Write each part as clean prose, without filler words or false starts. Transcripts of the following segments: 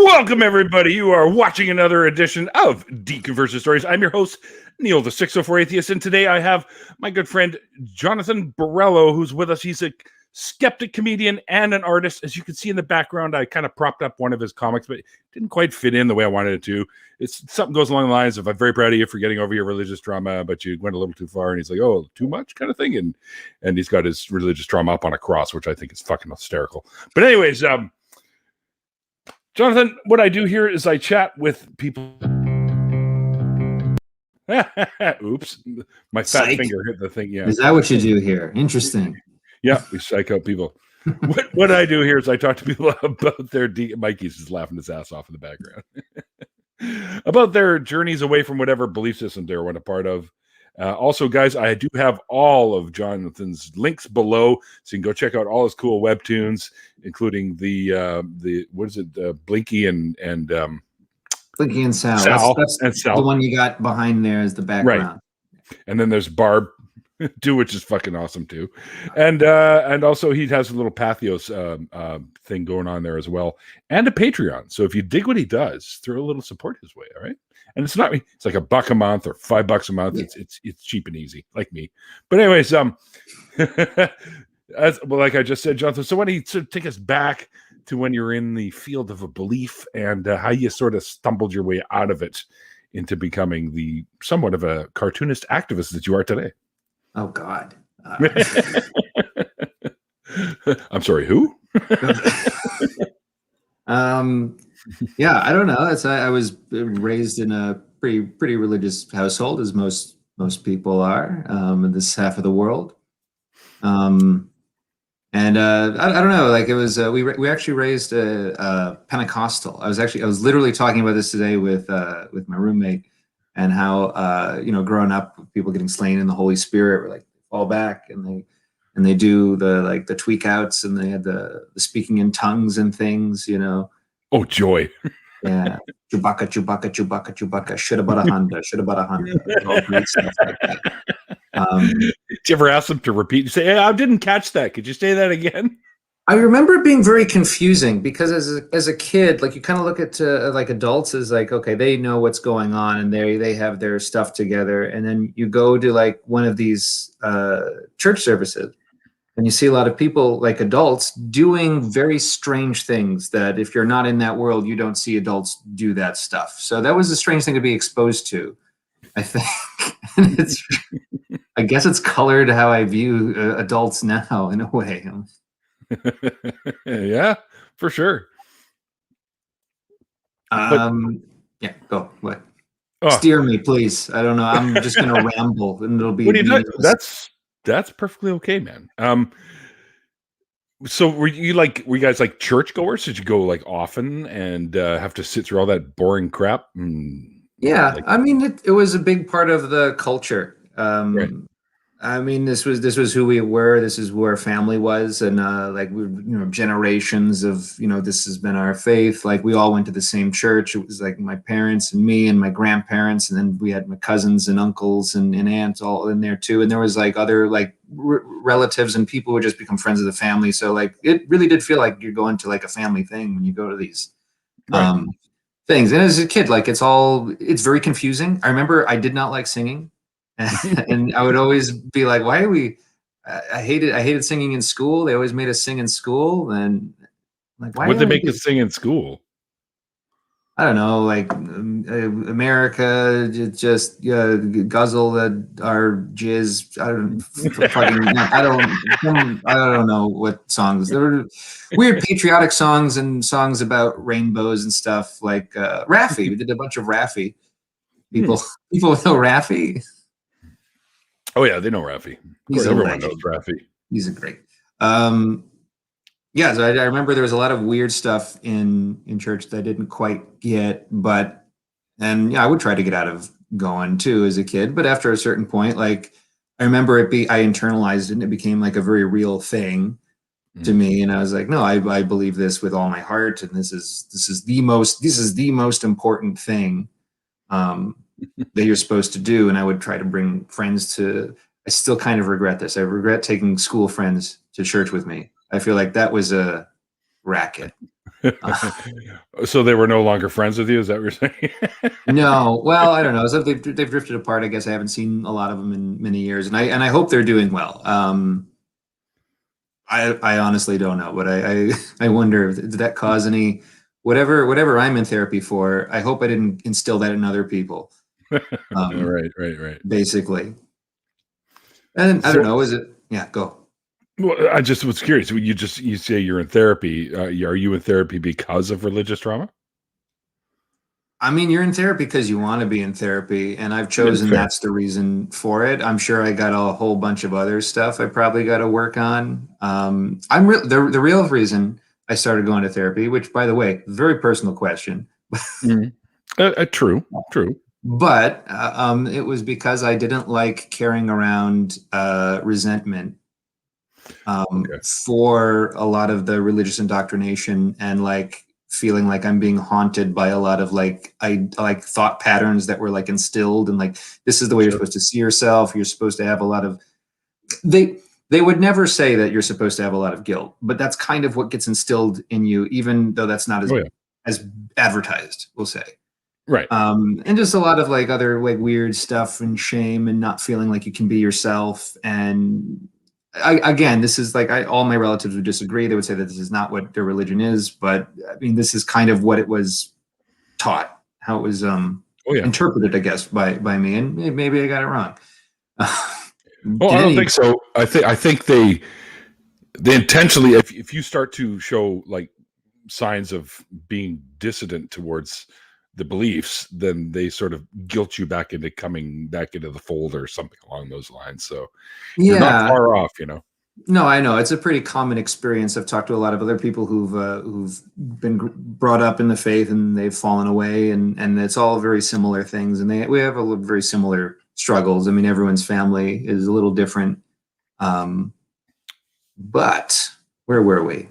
Welcome, everybody. You are watching another edition of Deconversion Stories. I'm your host, Neil, the 604 Atheist, and today I have my good friend, Johnathan Burrello, who's with us. He's a skeptic comedian and an artist. As you can see in the background, I kind of propped up one of his comics, but it didn't quite fit in the way I wanted it to. It's something goes along the lines of, I'm very proud of you for getting over your religious trauma, but you went a little too far. And he's like, oh, too much kind of thing. And he's got his religious trauma up on a cross, which I think is fucking hysterical. But anyways, Johnathan, what I do here is I chat with people. Oops, my fat finger hit the thing. Yeah, is that what you do here? Interesting. Yeah, we psych out people. What I do here is I talk to people about their Mikey's is laughing his ass off in the background about their journeys away from whatever belief system they were a part of. Also, guys, I do have all of Jonathan's links below, so you can go check out all his cool webtoons, including the what is it, Blinky and Blinky and Sal. That's Sal. The one you got behind there is the background. Right. And then there's Barb too, which is fucking awesome too. And also he has a little Pathos thing going on there as well, and a Patreon. So if you dig what he does, throw a little support his way. All right. And it's like $1 a month or $5 a month. Yeah. It's cheap and easy, like me. But anyways, as well, like I just said, Jonathan. So why don't you sort of take us back to when you're in the field of a belief and how you sort of stumbled your way out of it into becoming the somewhat of a cartoonist activist that you are today? Oh God. I'm sorry. Who? Yeah, I don't know. I was raised in a pretty religious household, as most people are in this half of the world. And I don't know. Like it was, we actually raised a Pentecostal. I was literally talking about this today with my roommate, and how growing up, people getting slain in the Holy Spirit were like fall back and they do the tweak outs, and they had the speaking in tongues and things, Oh, joy. Yeah. Chewbacca, Chewbacca, Chewbacca, Chewbacca, should have bought a Honda, should have bought a Honda. All great stuff like that. Did you ever ask them to repeat? You say, hey, I didn't catch that. Could you say that again? I remember it being very confusing because as a kid, like you kind of look at like adults as like, okay, they know what's going on and they have their stuff together. And then you go to like one of these church services, and you see a lot of people, like adults, doing very strange things that if you're not in that world, you don't see adults do that stuff. So that was a strange thing to be exposed to, I think. And I guess it's colored how I view adults now in a way. Yeah, for sure. Yeah, go. What? Oh. Steer me, please. I don't know. I'm just going to ramble, and it'll be. What are you doing? That's perfectly okay, man. So were you guys like churchgoers? Did you go like often and have to sit through all that boring crap? Yeah, I mean, it was a big part of the culture. Right. I mean, this was who we were. This is where family was, and like we, generations of this has been our faith. Like we all went to the same church. It was like my parents and me and my grandparents, and then we had my cousins and uncles and aunts all in there too. And there was like other like relatives and people who just become friends of the family. So like it really did feel like you're going to like a family thing when you go to these things. And as a kid, like it's very confusing. I remember I did not like singing. And I would always be like, why are we, I hated singing in school. They always made us sing in school. And like, why would they make us sing in school? I don't know, like America just guzzle our jizz. I don't know what songs. There were weird patriotic songs and songs about rainbows and stuff, like Raffi. We did a bunch of Raffi. People know Raffi. Oh yeah, they know Raffi. Everyone knows Raffi. He's a great. Yeah, so I remember there was a lot of weird stuff in church that I didn't quite get, and I would try to get out of going too as a kid. But after a certain point, like I remember I internalized it, and it became like a very real thing to me. And I was like, no, I believe this with all my heart, and this is the most important thing that you're supposed to do. And I would try to bring friends to. I still kind of regret this. I regret taking school friends to church with me. I feel like that was a racket. So they were no longer friends with you? Is that what you're saying? No, well, I don't know. So they've drifted apart. I guess I haven't seen a lot of them in many years, and I hope they're doing well. I honestly don't know, but I wonder, did that cause any whatever I'm in therapy for? I hope I didn't instill that in other people. Right. Basically, and I don't know. Is it? Yeah, go. Well, I just was curious. You say you're in therapy. Are you in therapy because of religious trauma? I mean, you're in therapy because you want to be in therapy, and I've chosen that's the reason for it. I'm sure I got a whole bunch of other stuff I probably got to work on. The real reason I started going to therapy, which, by the way, very personal question. True. But it was because I didn't like carrying around resentment for a lot of the religious indoctrination, and like feeling like I'm being haunted by a lot of like thought patterns that were like instilled, and like, this is the way you're supposed to see yourself. You're supposed to have a lot of, they would never say that you're supposed to have a lot of guilt, but that's kind of what gets instilled in you, even though that's not as advertised, we'll say. Right. And just a lot of like other like weird stuff and shame and not feeling like you can be yourself. And again, this is like, all my relatives would disagree. They would say that this is not what their religion is, but I mean, this is kind of what it was taught, how it was interpreted, I guess, by me. And maybe I got it wrong. Well, I don't think so. I think they intentionally, if you start to show like signs of being dissident towards the beliefs, then they sort of guilt you back into coming back into the fold or something along those lines. So you're not far off, you know. No, I know it's a pretty common experience. I've talked to a lot of other people who've been brought up in the faith and they've fallen away, and it's all very similar things. And we have a very similar struggles. I mean, everyone's family is a little different. But where were we?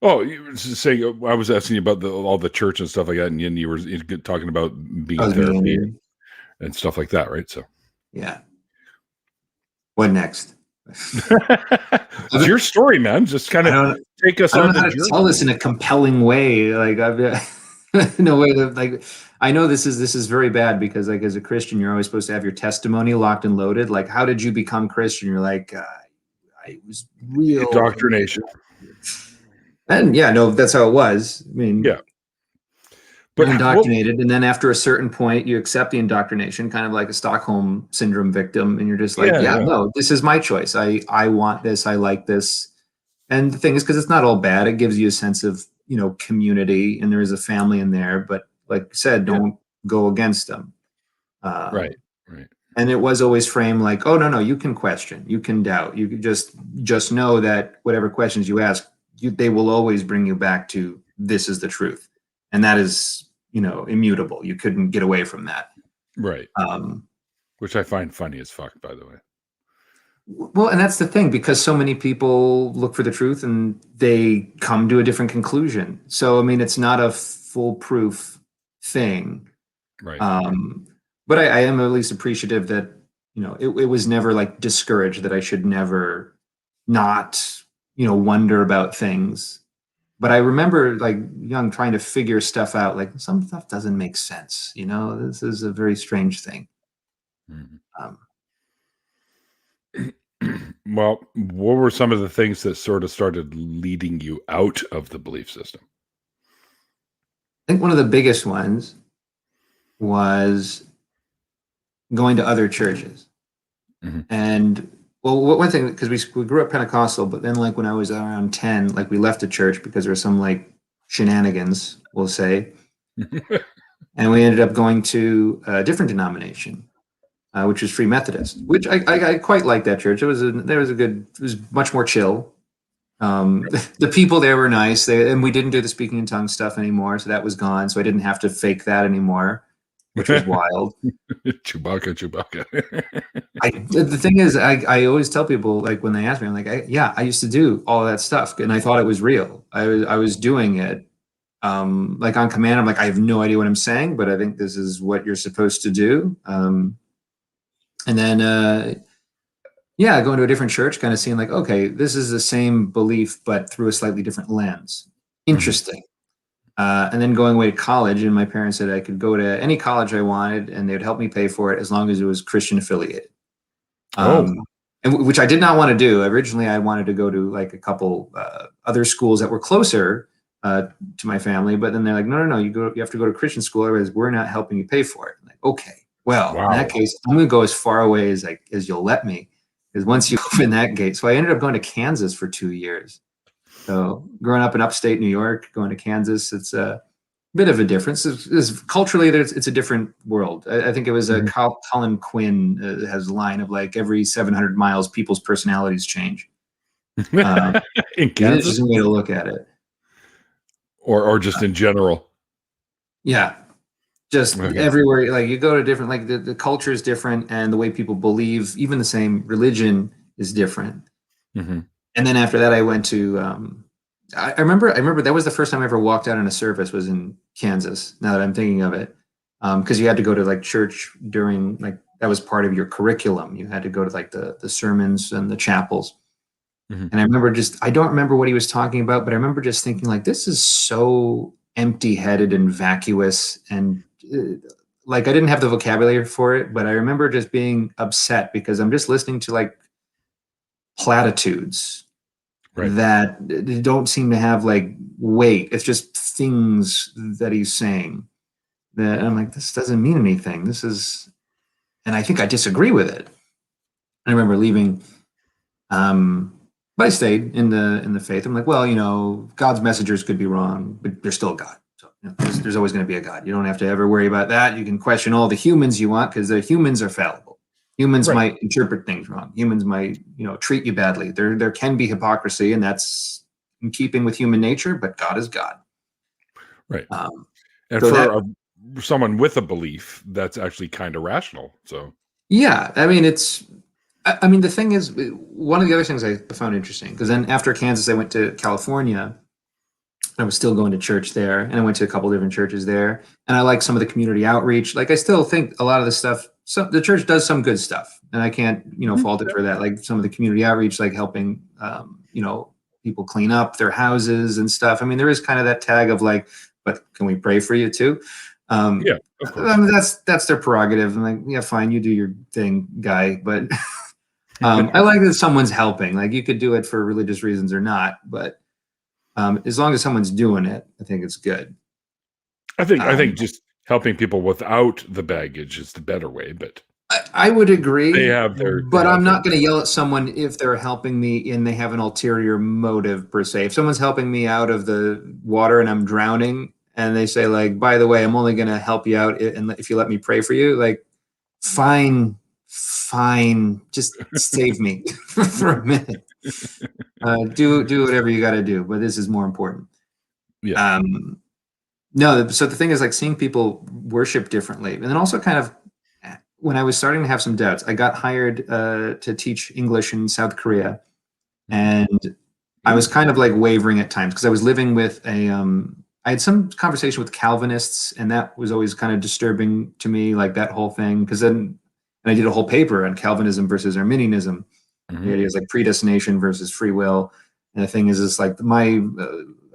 Oh, you were saying, I was asking you about all the church and stuff like that, and you were talking about being in therapy and stuff like that, right? So, yeah. What next? It's your story, man. Just kind of take us on the journey. I don't know how to tell this in a compelling way. Like, in a way that, like, I know this is very bad, because like, as a Christian, you're always supposed to have your testimony locked and loaded. Like, how did you become Christian? You're like, I was real indoctrination. And yeah, no, that's how it was. I mean, yeah. But indoctrinated, and then after a certain point, you accept the indoctrination, kind of like a Stockholm syndrome victim, and you're just like, no, this is my choice. I want this. I like this. And the thing is, because it's not all bad, it gives you a sense of, you know, community, and there is a family in there. But like I said, don't go against them. Right. And it was always framed like, oh no, you can question, you can doubt, you can just know that whatever questions you ask, they will always bring you back to, this is the truth. And that is, you know, immutable. You couldn't get away from that. Right. Which I find funny as fuck, by the way. Well, and that's the thing, because so many people look for the truth and they come to a different conclusion. So, I mean, it's not a foolproof thing. Right. But I am at least appreciative that, you know, it was never like discouraged that I should never not, you know, wonder about things. But I remember like young trying to figure stuff out, like some stuff doesn't make sense. You know, this is a very strange thing. Mm-hmm. Well, what were some of the things that sort of started leading you out of the belief system? I think one of the biggest ones was going to other churches. Mm-hmm. And well, one thing, because we grew up Pentecostal, but then like when I was around 10, like we left the church because there was some like shenanigans, we'll say. And we ended up going to a different denomination, which was Free Methodist, which I quite liked that church. It was much more chill. The people there were nice. And we didn't do the speaking in tongues stuff anymore. So that was gone. So I didn't have to fake that anymore, which was wild. Chewbacca. The thing is, I always tell people, like when they ask me, I'm like, I used to do all of that stuff, and I thought it was real. I was doing it like on command. I'm like, I have no idea what I'm saying, but I think this is what you're supposed to do. And then yeah, going to a different church, kind of seeing like, okay, this is the same belief, but through a slightly different lens. Mhm. Interesting. And then going away to college, and my parents said I could go to any college I wanted, and they would help me pay for it as long as it was Christian affiliated. Oh, Which I did not want to do. Originally, I wanted to go to like a couple other schools that were closer to my family, but then they're like, no, you have to go to Christian school, otherwise we're not helping you pay for it. I'm like, okay, well, in that wow. case, I'm going to go as far away as you'll let me, because once you open that gate, so I ended up going to Kansas for 2 years. So growing up in upstate New York, going to Kansas, it's a bit of a difference. Culturally, it's a different world. I think it was Mhm. Colin Quinn has a line of like every 700 miles, people's personalities change. Um, In it's an Kansas, interesting way to look at it. or just in general? Yeah, just Okay. everywhere. Like you go to different, like the culture is different, and the way people believe, even the same religion, is different. Mhm. And then after that, I went to. I remember that was the first time I ever walked out on a service was in Kansas. Now that I'm thinking of it, because you had to go to like church during like that was part of your curriculum. You had to go to like the sermons and the chapels. Mhm. And I remember I don't remember what he was talking about, but I remember just thinking like this is so empty-headed and vacuous and like I didn't have the vocabulary for it, but I remember just being upset because I'm just listening to like platitudes Right. that don't seem to have like weight. It's just things that he's saying that I'm like, this doesn't mean anything. This is, and I think I disagree with it. I remember leaving, but I stayed in the faith. I'm like, well, God's messengers could be wrong, but there's still God. So there's always going to be a God. You don't have to ever worry about that. You can question all the humans you want because the humans are fallible. Humans Right. might interpret things wrong. Humans might, treat you badly. There can be hypocrisy, and that's in keeping with human nature. But God is God. Right. Um, And so that, for someone with a belief, that's actually kind of rational. So, yeah, I mean, I mean, the thing is, one of the other things I found interesting because then after Kansas, I went to California. I was still going to church there, and I went to a couple different churches there. And I like some of the community outreach. Like I still think a lot of the stuff, the church does some good stuff, and I can't, Mhm. fault it for that. Like some of the community outreach, like helping, people clean up their houses and stuff. I mean, there is kind of that tag of like, but can we pray for you too? Um, Yeah, of I course. mean, that's their prerogative. I'm like, yeah, fine, you do your thing, guy. But I like that someone's helping. Like you could do it for religious reasons or not, but as long as someone's doing it, I think it's good. I think Um, just helping people without the baggage is the better way, but I would they agree, have they but have I'm their not going to yell at someone if they're helping me and they have an ulterior motive per se. If someone's helping me out of the water and I'm drowning, and they say like, by the way, I'm only going to help you out and if you let me pray for you, like, fine, fine, just save me for a minute. Do whatever you got to do, but this is more important. yeah. Um, No, so the thing is like seeing people worship differently. And then also kind of when I was starting to have some doubts, I got hired to teach English in South Korea. Mhm. And I was Ooh, kind of like wavering at times because I was living with I had some conversation with Calvinists, and that was always kind of disturbing to me, like that whole thing. Because then, and I did a whole paper on Calvinism versus Arminianism, the mhm. ideas like predestination versus free will. And the thing is like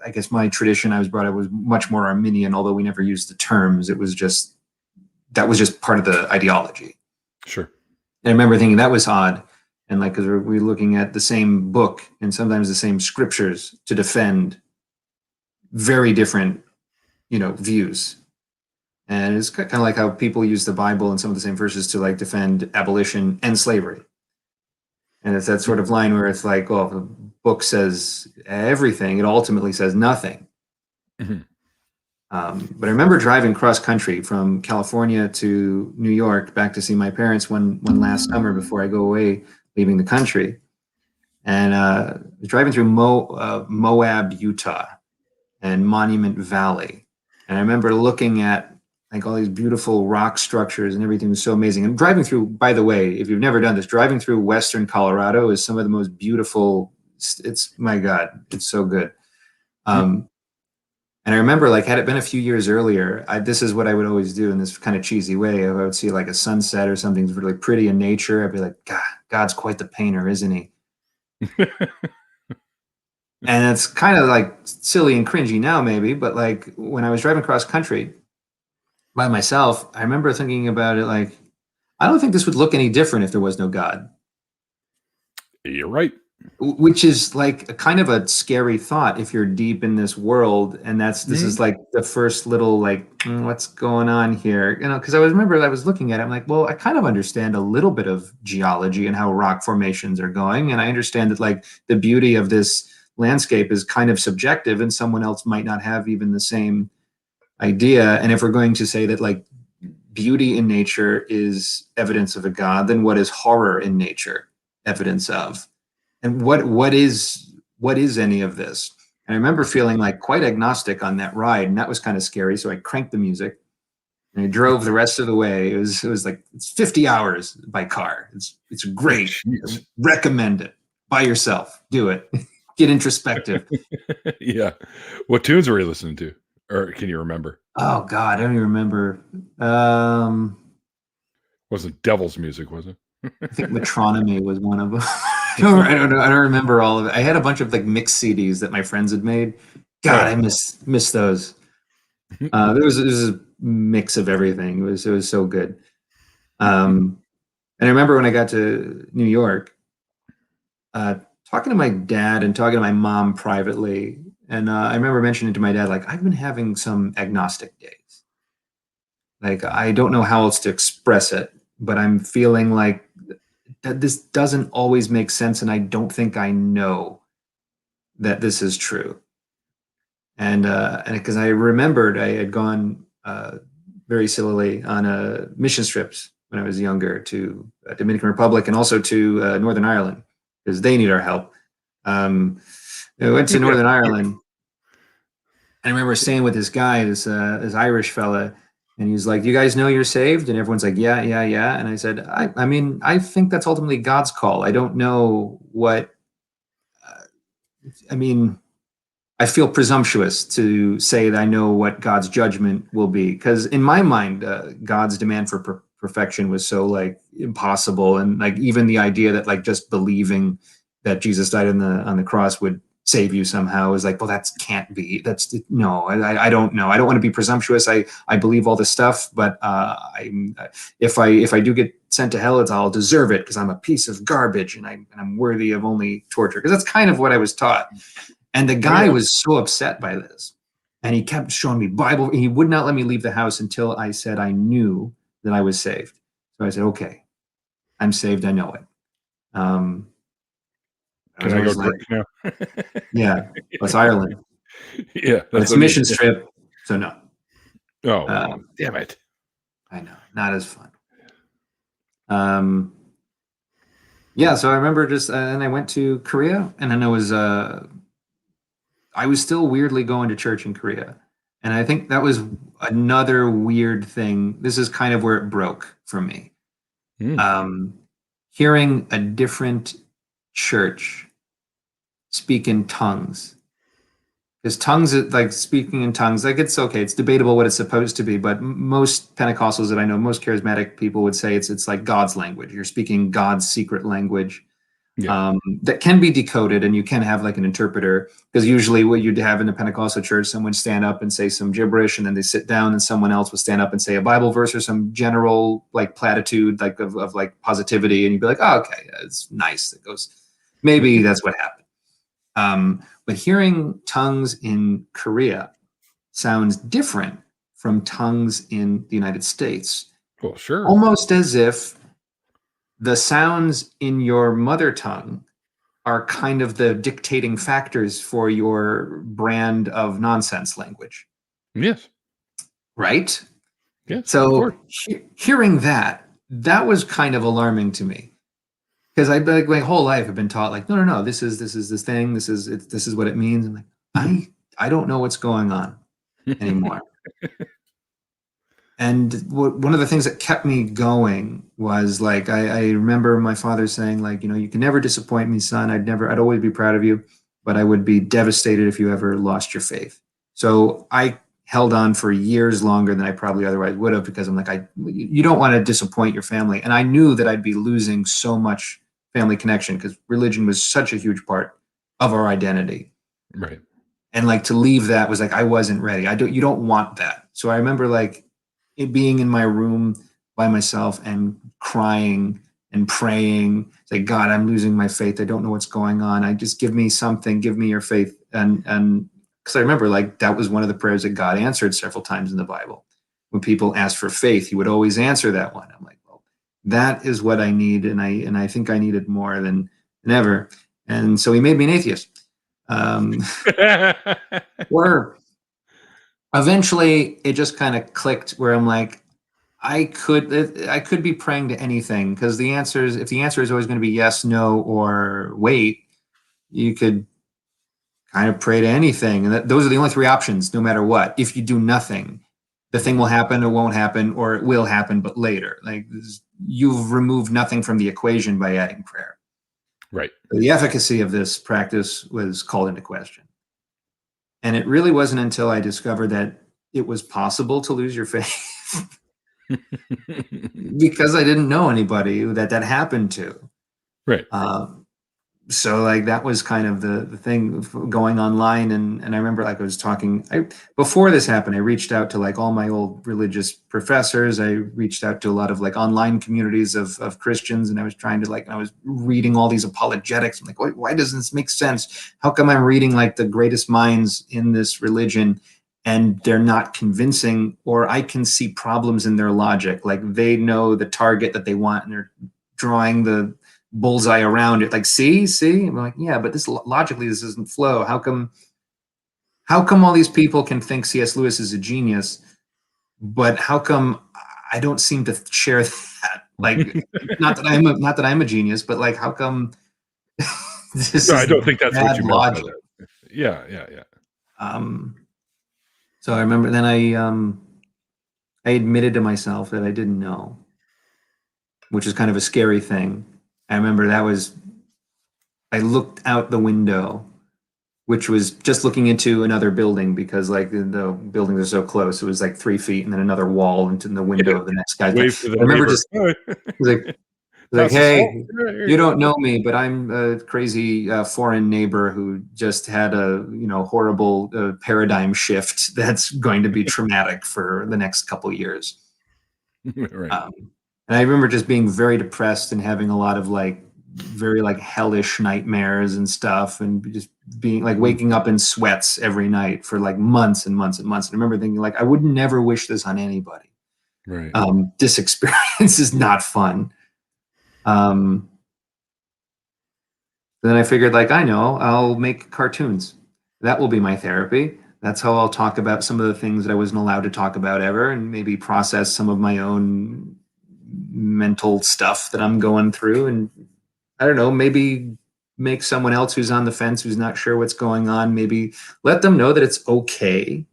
I guess my tradition I was brought up was much more Arminian, although we never used the terms. It was just that was just part of the ideology. Sure. And I remember thinking that was odd, and like because we're looking at the same book and sometimes the same scriptures to defend very different, views. And it's kind of like how people use the Bible and some of the same verses to like defend abolition and slavery. And it's that sort of line where it's like, well, if the book says everything, it ultimately says nothing. Mhm. But I remember driving cross country from California to New York back to see my parents one last summer before I go away, leaving the country. And driving through Moab, Utah, and Monument Valley. And I remember looking at like all these beautiful rock structures and everything was so amazing. And driving through, by the way, if you've never done this, driving through Western Colorado is some of the most beautiful. It's my God, it's so good. Mhm. Um, And I remember, like, had it been a few years earlier, this is what I would always do in this kind of cheesy way. If I would see like a sunset or something really pretty in nature, I'd be like, God, God's quite the painter, isn't he? And it's kind of like silly and cringy now, maybe, but like when I was driving cross country by myself, I remember thinking about it like, I don't think this would look any different if there was no God. You're right. Which is like a kind of a scary thought if you're deep in this world, and this is like the first little like what's going on here, because I remember I was looking at it, I'm like, well, I kind of understand a little bit of geology and how rock formations are going, and I understand that like the beauty of this landscape is kind of subjective, and someone else might not have even the same idea. And if we're going to say that like beauty in nature is evidence of a God, then what is horror in nature evidence of? And what is any of this? And I remember feeling like quite agnostic on that ride, and that was kind of scary. So I cranked the music and I drove the rest of the way. It was like, it's 50 hours by car. It's great. Recommend it. By yourself. Do it. Get introspective. Yeah. What tunes were you listening to? Or can you remember? Oh God, I don't even remember. Wasn't Devil's music, was it? I think Metronomy was one of them. I don't know. I don't remember all of it. I had a bunch of like mixed CDs that my friends had made. God, I miss those. There was a mix of everything. It was so good. And I remember when I got to New York, talking to my dad and talking to my mom privately, and I remember mentioning to my dad, like, I've been having some agnostic days. Like, I don't know how else to express it, but I'm feeling like that this doesn't always make sense, and I don't think I know that this is true. And because I remembered I had gone very sillily on mission trips when I was younger to Dominican Republic and also to Northern Ireland because they need our help. I went to Northern Ireland, and I remember staying with this guy, this Irish fella. And he's like, you guys know you're saved? And everyone's like, yeah, yeah, yeah. And I said, I mean, I think that's ultimately God's call. I don't know what, I mean, I feel presumptuous to say that I know what God's judgment will be. Because in my mind, God's demand for perfection was so like impossible. And like even the idea that like just believing that Jesus died on the cross would save you somehow is like, well, that can't be. That's no, I don't know. I don't want to be presumptuous. I believe all this stuff, but if I do get sent to hell, I'll deserve it because I'm a piece of garbage and I'm worthy of only torture. Because that's kind of what I was taught. And the guy was so upset by this, and he kept showing me Bible. He would not let me leave the house until I said I knew that I was saved. So I said, okay, I'm saved. I know it. Can I go drink now? Yeah, it's Ireland. Yeah, it's a mission trip, so no. Oh, damn it! I know, not as fun. Yeah, so I remember just, and I went to Korea, and then I was still weirdly going to church in Korea, and I think that was another weird thing. This is kind of where it broke for me. Hearing a different church speak in tongues, because tongues, like speaking in tongues, like it's okay, it's debatable what it's supposed to be, but most Pentecostals that I know, most charismatic people would say it's like God's language. You're speaking God's secret language. That can be decoded, and you can have like an interpreter, because usually what you'd have in a Pentecostal church, someone stand up and say some gibberish, and then they sit down and someone else will stand up and say a Bible verse or some general like platitude like of like positivity, and you'd be like, oh, okay, it's nice. It goes, maybe that's what happened. But hearing tongues in Korea sounds different from tongues in the United States. Well, sure. Almost as if the sounds in your mother tongue are kind of the dictating factors for your brand of nonsense language. Yes. Right? Yes. So hearing that was kind of alarming to me. Because I like my whole life have been taught like, no, this is this thing, this is what it means. I'm like, I don't know what's going on anymore. And one of the things that kept me going was like, I remember my father saying like, you can never disappoint me, son. I'd always be proud of you, but I would be devastated if you ever lost your faith. So I held on for years longer than I probably otherwise would have, because I'm like, you don't want to disappoint your family. And I knew that I'd be losing so much family connection, because religion was such a huge part of our identity. Right. And like, to leave that was like, I wasn't ready. You don't want that. So I remember like it being in my room by myself and crying and praying, like, God, I'm losing my faith. I don't know what's going on. I just, give me something, give me your faith. And because I remember like that was one of the prayers that God answered several times in the Bible. When people asked for faith, he would always answer that one. I'm like, well, that is what I need. And I think I need it more than ever. And so he made me an atheist. Or eventually it just kind of clicked, where I'm like, I could be praying to anything, because if the answer is always going to be yes, no, or wait, you could kind of pray to anything. And those are the only three options, no matter what. If you do nothing, the thing will happen or won't happen, or it will happen, but later. Like, you've removed nothing from the equation by adding prayer. Right. The efficacy of this practice was called into question. And it really wasn't until I discovered that it was possible to lose your faith because I didn't know anybody that happened to. Right. So like that was kind of the thing going online. And I remember like I was talking, before this happened, I reached out to like all my old religious professors. I reached out to a lot of like online communities of Christians. And I was trying to I was reading all these apologetics. I'm like, why doesn't this make sense? How come I'm reading like the greatest minds in this religion and they're not convincing, or I can see problems in their logic? Like, they know the target that they want and they're drawing the bullseye around it, like, see I'm like, yeah, but this logically, this doesn't flow. How come all these people can think C.S. Lewis is a genius, but how come I don't seem to share that? Like, not that I'm a genius, but like, how come this No, is I don't think that's what you meant by logic? that. Yeah. So I remember then I admitted to myself that I didn't know, which is kind of a scary thing. I remember I looked out the window, which was just looking into another building, because like the buildings are so close. It was like 3 feet and then another wall into the window of the next guy's. Wave to the I remember neighbor. just like, hey, you don't know me, but I'm a crazy foreign neighbor who just had a horrible paradigm shift that's going to be traumatic for the next couple years. Right. And I remember just being very depressed and having a lot of like very like hellish nightmares and stuff, and just being like waking up in sweats every night for like months and months and months. And I remember thinking like, I would never wish this on anybody. Right. This experience is not fun. Then I figured like, I know, I'll make cartoons. That will be my therapy. That's how I'll talk about some of the things that I wasn't allowed to talk about ever, and maybe process some of my own mental stuff that I'm going through. And I don't know, maybe make someone else who's on the fence, who's not sure what's going on, maybe let them know that it's okay.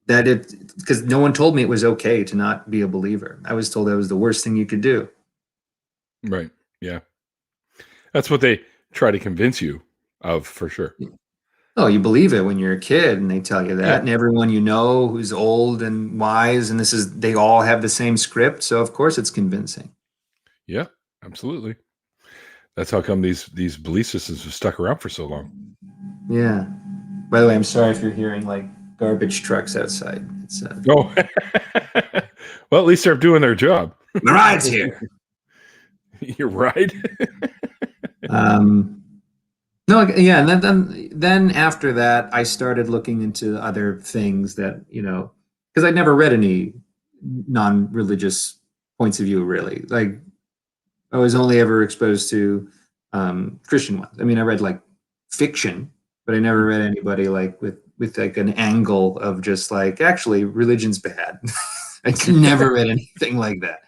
Because no one told me it was okay to not be a believer. I was told that was the worst thing you could do. Right. Yeah. That's what they try to convince you of, for sure. Oh, you believe it when you're a kid and they tell you that. Yeah. And everyone you know who's old and wise, and they all have the same script. So of course it's convincing. Yeah, absolutely. That's how come these belief systems have stuck around for so long. Yeah. By the way, I'm sorry if you're hearing like garbage trucks outside. It's well, at least they're doing their job. The ride's here. You're right. No, yeah, and then after that, I started looking into other things that because I'd never read any non-religious points of view, really. Like, I was only ever exposed to Christian ones. I mean, I read like fiction, but I never read anybody like with like an angle of just like, actually, religion's bad. I never read anything like that.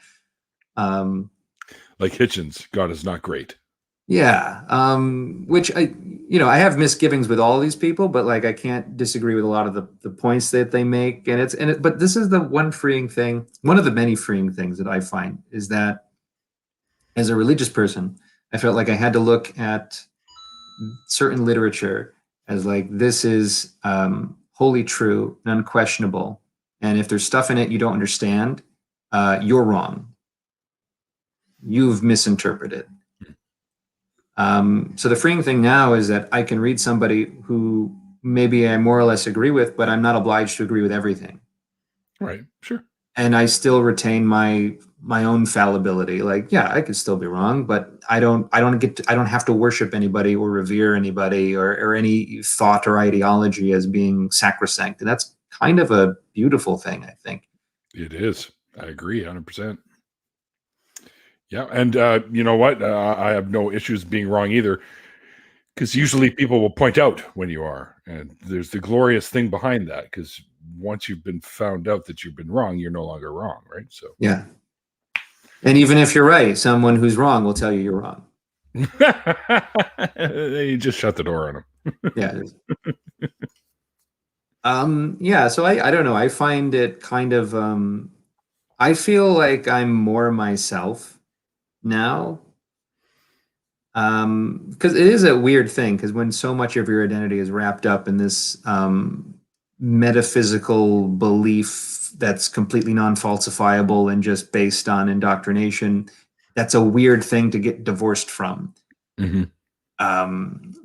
Like Hitchens, God is not great. Yeah, which I have misgivings with all these people, but like I can't disagree with a lot of the points that they make, but this is the one freeing thing. One of the many freeing things that I find is that as a religious person, I felt like I had to look at certain literature as like, this is wholly true and unquestionable. And if there's stuff in it you don't understand, you're wrong. You've misinterpreted. So the freeing thing now is that I can read somebody who maybe I more or less agree with, but I'm not obliged to agree with everything. Right. Sure. And I still retain my own fallibility. Like, yeah, I could still be wrong, but I don't have to worship anybody or revere anybody or any thought or ideology as being sacrosanct. And that's kind of a beautiful thing, I think. It is. I agree 100%. Yeah. And you know what? I have no issues being wrong either, because usually people will point out when you are. And there's the glorious thing behind that, because once you've been found out that you've been wrong, you're no longer wrong. Right. So, yeah. And even if you're right, someone who's wrong will tell you you're wrong. You just shut the door on them. Yeah. Yeah. So I don't know. I find it kind of, I feel like I'm more myself now. Because it is a weird thing, because when so much of your identity is wrapped up in this metaphysical belief that's completely non-falsifiable and just based on indoctrination, that's a weird thing to get divorced from. Mm-hmm.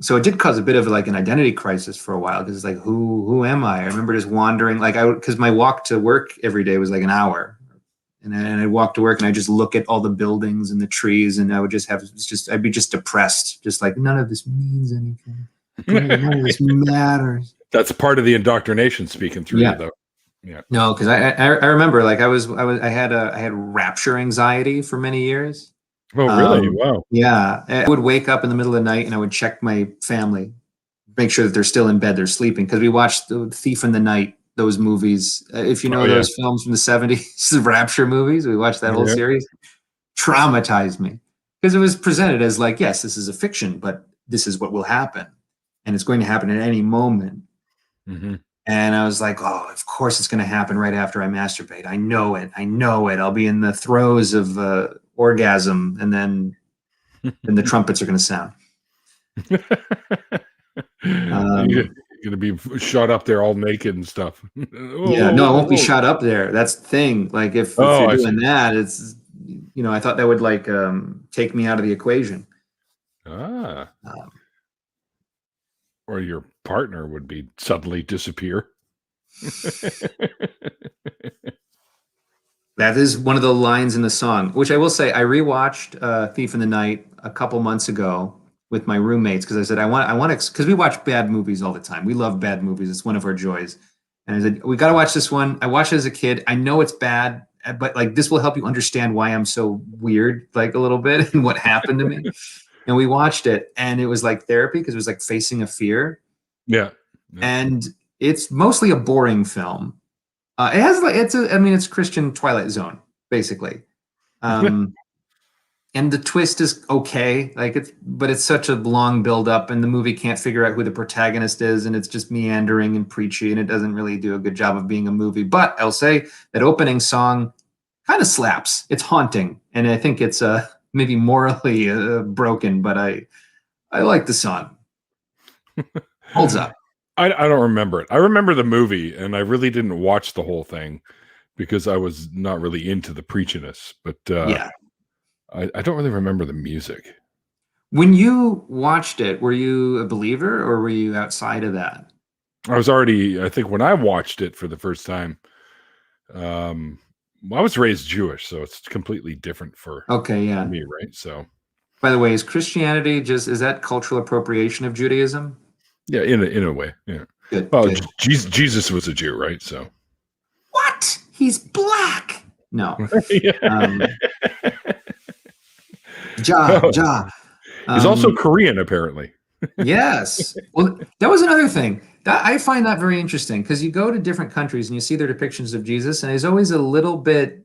So it did cause a bit of like an identity crisis for a while, because it's like, who am I? I remember just wandering, like because my walk to work every day was like an hour. And I'd walk to work and I just look at all the buildings and the trees, and I would just I'd be just depressed, just like, none of this means anything. None of this matters. That's part of the indoctrination speaking through you, though. Yeah. No, because I remember, like, I had rapture anxiety for many years. Oh, really? Wow. Yeah, I would wake up in the middle of the night and I would check my family, make sure that they're still in bed, they're sleeping, because we watched The Thief in the Night. Those movies, if you know those films from the 70s, Rapture movies, we watched that whole series. Traumatized me, because it was presented as like, yes, this is a fiction, but this is what will happen, and it's going to happen at any moment. Mm-hmm. And I was like, oh, of course it's going to happen right after I masturbate. I know it. I'll be in the throes of orgasm, and then the trumpets are going to sound. You're gonna be shot up there all naked and stuff. Yeah, no, I won't be shot up there. That's the thing. Like, if you're doing that, it's, I thought that would like take me out of the equation. Or your partner would be suddenly disappear. That is one of the lines in the song, which I will say, I rewatched Thief in the Night a couple months ago with my roommates, because I said, I want to, because we watch bad movies all the time. We love bad movies. It's one of our joys. And I said, we got to watch this one. I watched it as a kid. I know it's bad, but like, this will help you understand why I'm so weird, like, a little bit, and what happened to me. And we watched it, and it was like therapy, because it was like facing a fear. Yeah. And it's mostly a boring film. It has like, it's Christian Twilight Zone, basically. And the twist is okay, but it's such a long build up, and the movie can't figure out who the protagonist is, and it's just meandering and preachy, and it doesn't really do a good job of being a movie. But I'll say that opening song kind of slaps. It's haunting, and I think it's maybe morally broken, but I like the song. Holds up. I don't remember it. I remember the movie, and I really didn't watch the whole thing because I was not really into the preachiness. But yeah. I don't really remember the music. When you watched it, were you a believer, or were you outside of that? I was already, I think when I watched it for the first time, I was raised Jewish, so it's completely different for me, right? So, by the way, is Christianity is that cultural appropriation of Judaism? Yeah, in a way, yeah. Good. Well, good. Jesus was a Jew, right? So, what? He's black. No. He's also Korean, apparently. Yes. Well, that was another thing. I find that very interesting, because you go to different countries and you see their depictions of Jesus, and he's always a little bit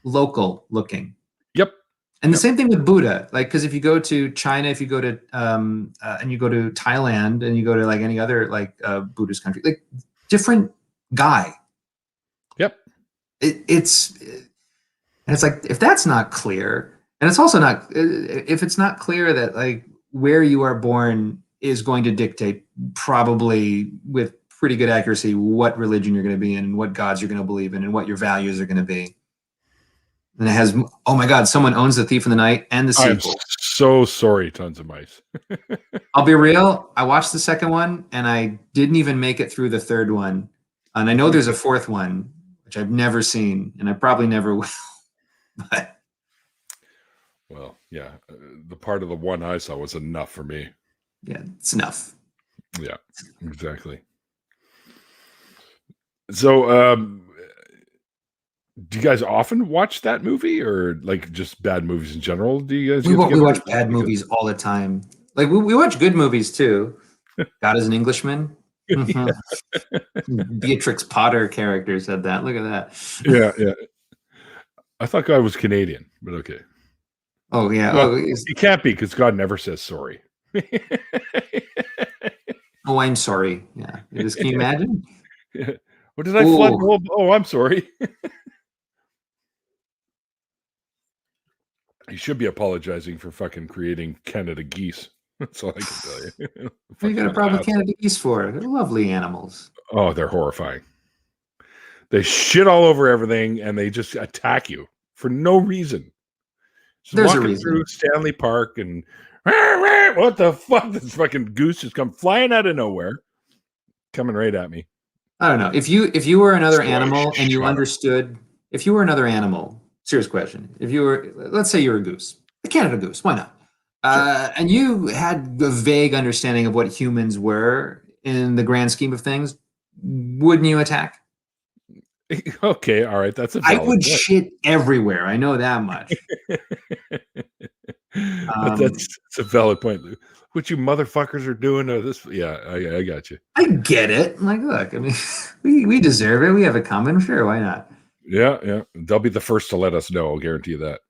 local looking. Yep. And the same thing with Buddha. Like, because if you go to China, if you go to and you go to Thailand, and you go to like any other like Buddhist country, like, different guy. Yep. It's like, if that's not clear. And it's also not, if it's not clear that like where you are born is going to dictate, probably with pretty good accuracy, what religion you're going to be in and what gods you're going to believe in and what your values are going to be. And it has, oh my God, someone owns The Thief in the Night and the I'm sequel. so sorry, Tons of Mice. I'll be real. I watched the second one and I didn't even make it through the third one. And I know there's a fourth one, which I've never seen, and I probably never will. But well, yeah, the part of the one I saw was enough for me. yeah, it's enough. Yeah, exactly. So, do you guys often watch that movie, or like just bad movies in general? Do you guys? We watch bad movies all the time. Like we watch good movies too. God is an Englishman. Beatrix Potter character said that. Look at that. Yeah. I thought God was Canadian, but okay. Oh yeah. Well, he can't be because God never says sorry. Oh, I'm sorry. Yeah. Can you imagine? Yeah. What did I flood? Oh, I'm sorry. You should be apologizing for fucking creating Canada geese. That's all I can tell you. What you got a problem with Canada geese for? They're lovely animals. Oh, they're horrifying. They shit all over everything and they just attack you for no reason. Just There's a walking reason. through Stanley Park and what the fuck? This fucking goose just come flying out of nowhere, coming right at me. I don't know. If you were another animal and you understood, if you were another animal, serious question. If you were, let's say you're a goose, a Canada goose, why not? Sure. And you had a vague understanding of what humans were in the grand scheme of things, wouldn't you attack? Okay, all right, that's a I valid would point. shit everywhere. I know that much. That's a valid point. What you motherfuckers are doing to this? Yeah, I got you. I get it. I'm like, look, I mean, we deserve it. We have it coming. Sure, why not? Yeah. They'll be the first to let us know. I'll guarantee you that.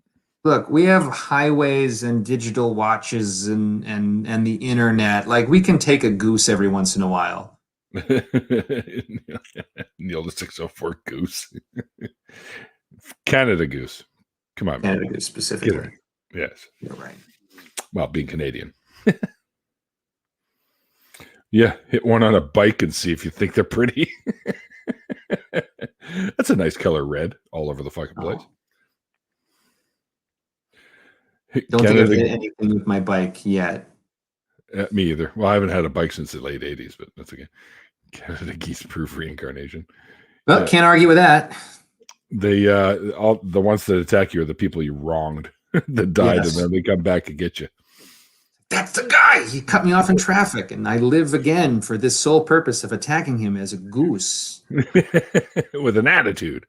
Look, we have highways and digital watches and the internet. Like, we can take a goose every once in a while. Neil the 604 Goose. Canada Goose. Come on, Canada man. Goose specifically. Yes. You're right. Well, being Canadian. Yeah, hit one on a bike and see if you think they're pretty. That's a nice color, red, all over the fucking place. Don't think I've hit anything with my bike yet. Me either. Well, I haven't had a bike since the late 80s, but that's okay. Canada geese-proof reincarnation. Well, can't argue with that. All the ones that attack you are the people you wronged that died, and then they come back and get you. That's the guy. He cut me off in traffic, and I live again for this sole purpose of attacking him as a goose. With an attitude.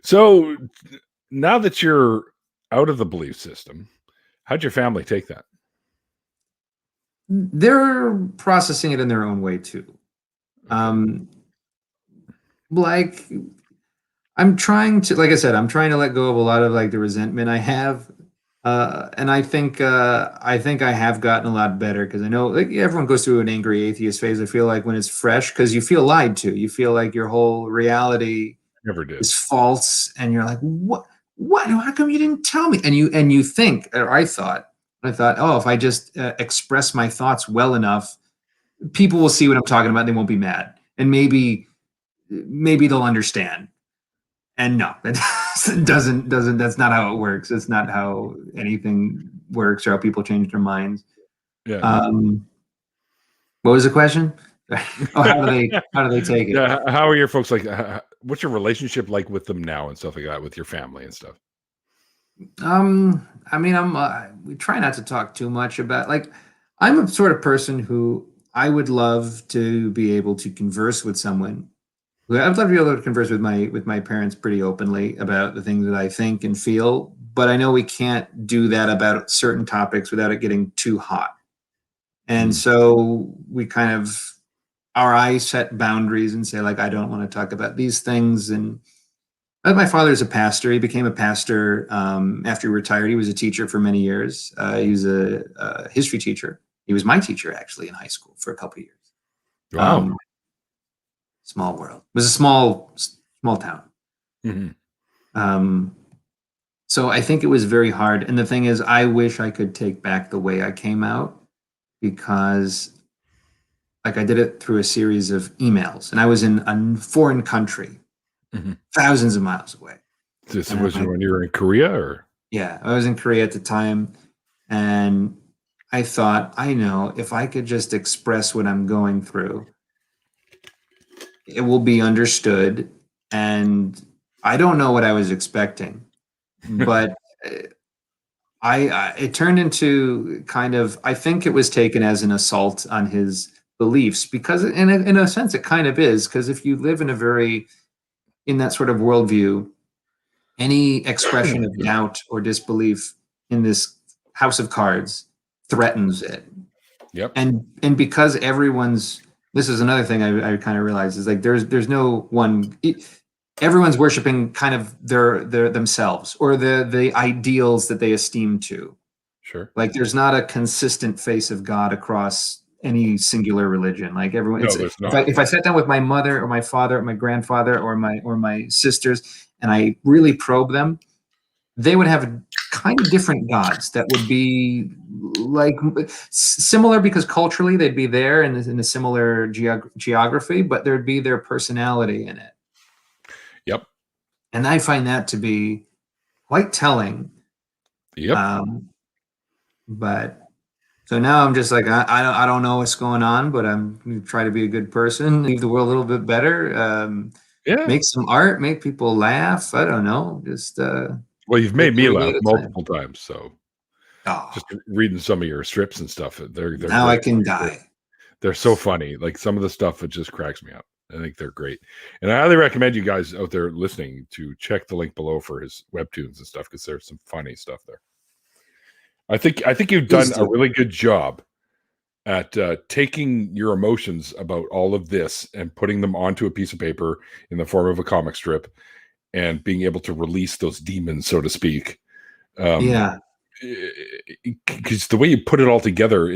So now that you're out of the belief system, how'd your family take that? They're processing it in their own way too. Like, I'm trying to, like I said, I'm trying to let go of a lot of like the resentment I have. And I think I have gotten a lot better, because I know like everyone goes through an angry atheist phase. I feel like when it's fresh, because you feel lied to, you feel like your whole reality is false, and you're like, what? How come you didn't tell me? And you think, or I thought, oh, if I just express my thoughts well enough, people will see what I'm talking about. And they won't be mad, and maybe they'll understand. And no, that doesn't. That's not how it works. It's not how anything works, or how people change their minds. Yeah. What was the question? Oh, how do they take it? Yeah. How are your folks like? What's your relationship like with them now and stuff like that, with your family and stuff? I mean, we try not to talk too much about, like, I'm a sort of person who I would love to be able to converse with someone. I would love to be able to converse with my parents pretty openly about the things that I think and feel, but I know we can't do that about certain topics without it getting too hot. And so we kind of, our eyes set boundaries and say, like, I don't want to talk about these things. And my father's a pastor. He became a pastor after he retired. He was a teacher for many years. He was a history teacher. He was my teacher, actually, in high school for a couple of years. Wow. Small world. It was a small town. Mm-hmm. So I think it was very hard. And the thing is, I wish I could take back the way I came out, because like I did it through a series of emails, and I was in a foreign country, thousands of miles away. This was when you were in Korea, or? Yeah, I was in Korea at the time, and I thought, I know if I could just express what I'm going through, it will be understood. And I don't know what I was expecting, but it turned into kind of, I think it was taken as an assault on his beliefs, because in a sense it kind of is, because if you live in in that sort of worldview, any expression of doubt or disbelief in this house of cards threatens it. Yep. And because this is another thing I kind of realized, is like there's no one, everyone's worshiping kind of their themselves, or the ideals that they esteem to. Sure. Like there's not a consistent face of God across any singular religion. Like everyone, No, there's not. If I sat down with my mother or my father or my grandfather or my sisters, and I really probe them, they would have kind of different gods that would be like similar, because culturally they'd be there in a similar geography, but there'd be their personality in it. Yep. And I find that to be quite telling. Yep. But so now I'm just like, I don't know what's going on, but I'm going to try to be a good person, leave the world a little bit better. Make some art, make people laugh. I don't know. Just well, you've made me laugh multiple times, so just reading some of your strips and stuff, they're now great. I can die. They're so funny. Like some of the stuff, it just cracks me up. I think they're great, and I highly recommend you guys out there listening to check the link below for his webtoons and stuff, because there's some funny stuff there. I think you've done a really good job at taking your emotions about all of this and putting them onto a piece of paper in the form of a comic strip, and being able to release those demons, so to speak. Yeah. Because the way you put it all together,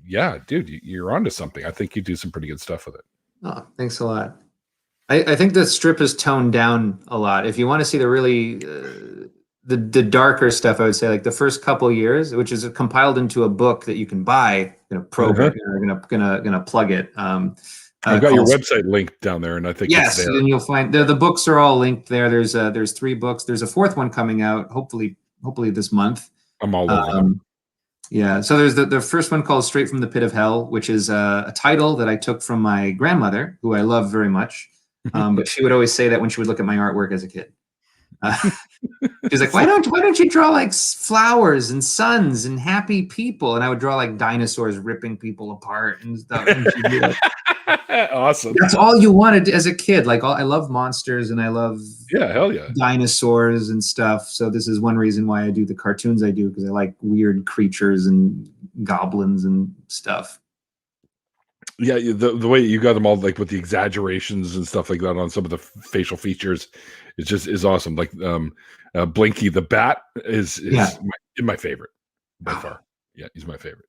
yeah, dude, you're onto something. I think you do some pretty good stuff with it. Oh, thanks a lot. I think the strip is toned down a lot. If you want to see the really the darker stuff, I would say like the first couple years, which is compiled into a book that you can buy, probe it, or gonna plug it. I've got your website linked down there, and I think yes, and you'll find the books are all linked there. There's 3 books. There's a 4th one coming out, hopefully this month. I'm all over that. Yeah, so there's the first one called Straight from the Pit of Hell, which is a title that I took from my grandmother, who I love very much. But she would always say that when she would look at my artwork as a kid. She's like, why don't you draw like flowers and suns and happy people? And I would draw like dinosaurs ripping people apart and stuff. And she'd be like, awesome. That's all you wanted as a kid. Like I love monsters and I love hell yeah, dinosaurs and stuff. So this is one reason why I do the cartoons I do, because I like weird creatures and goblins and stuff. Yeah, the way you got them all, like with the exaggerations and stuff like that on some of the facial features, is awesome. Like Blinky the bat is my favorite by far. Yeah, he's my favorite.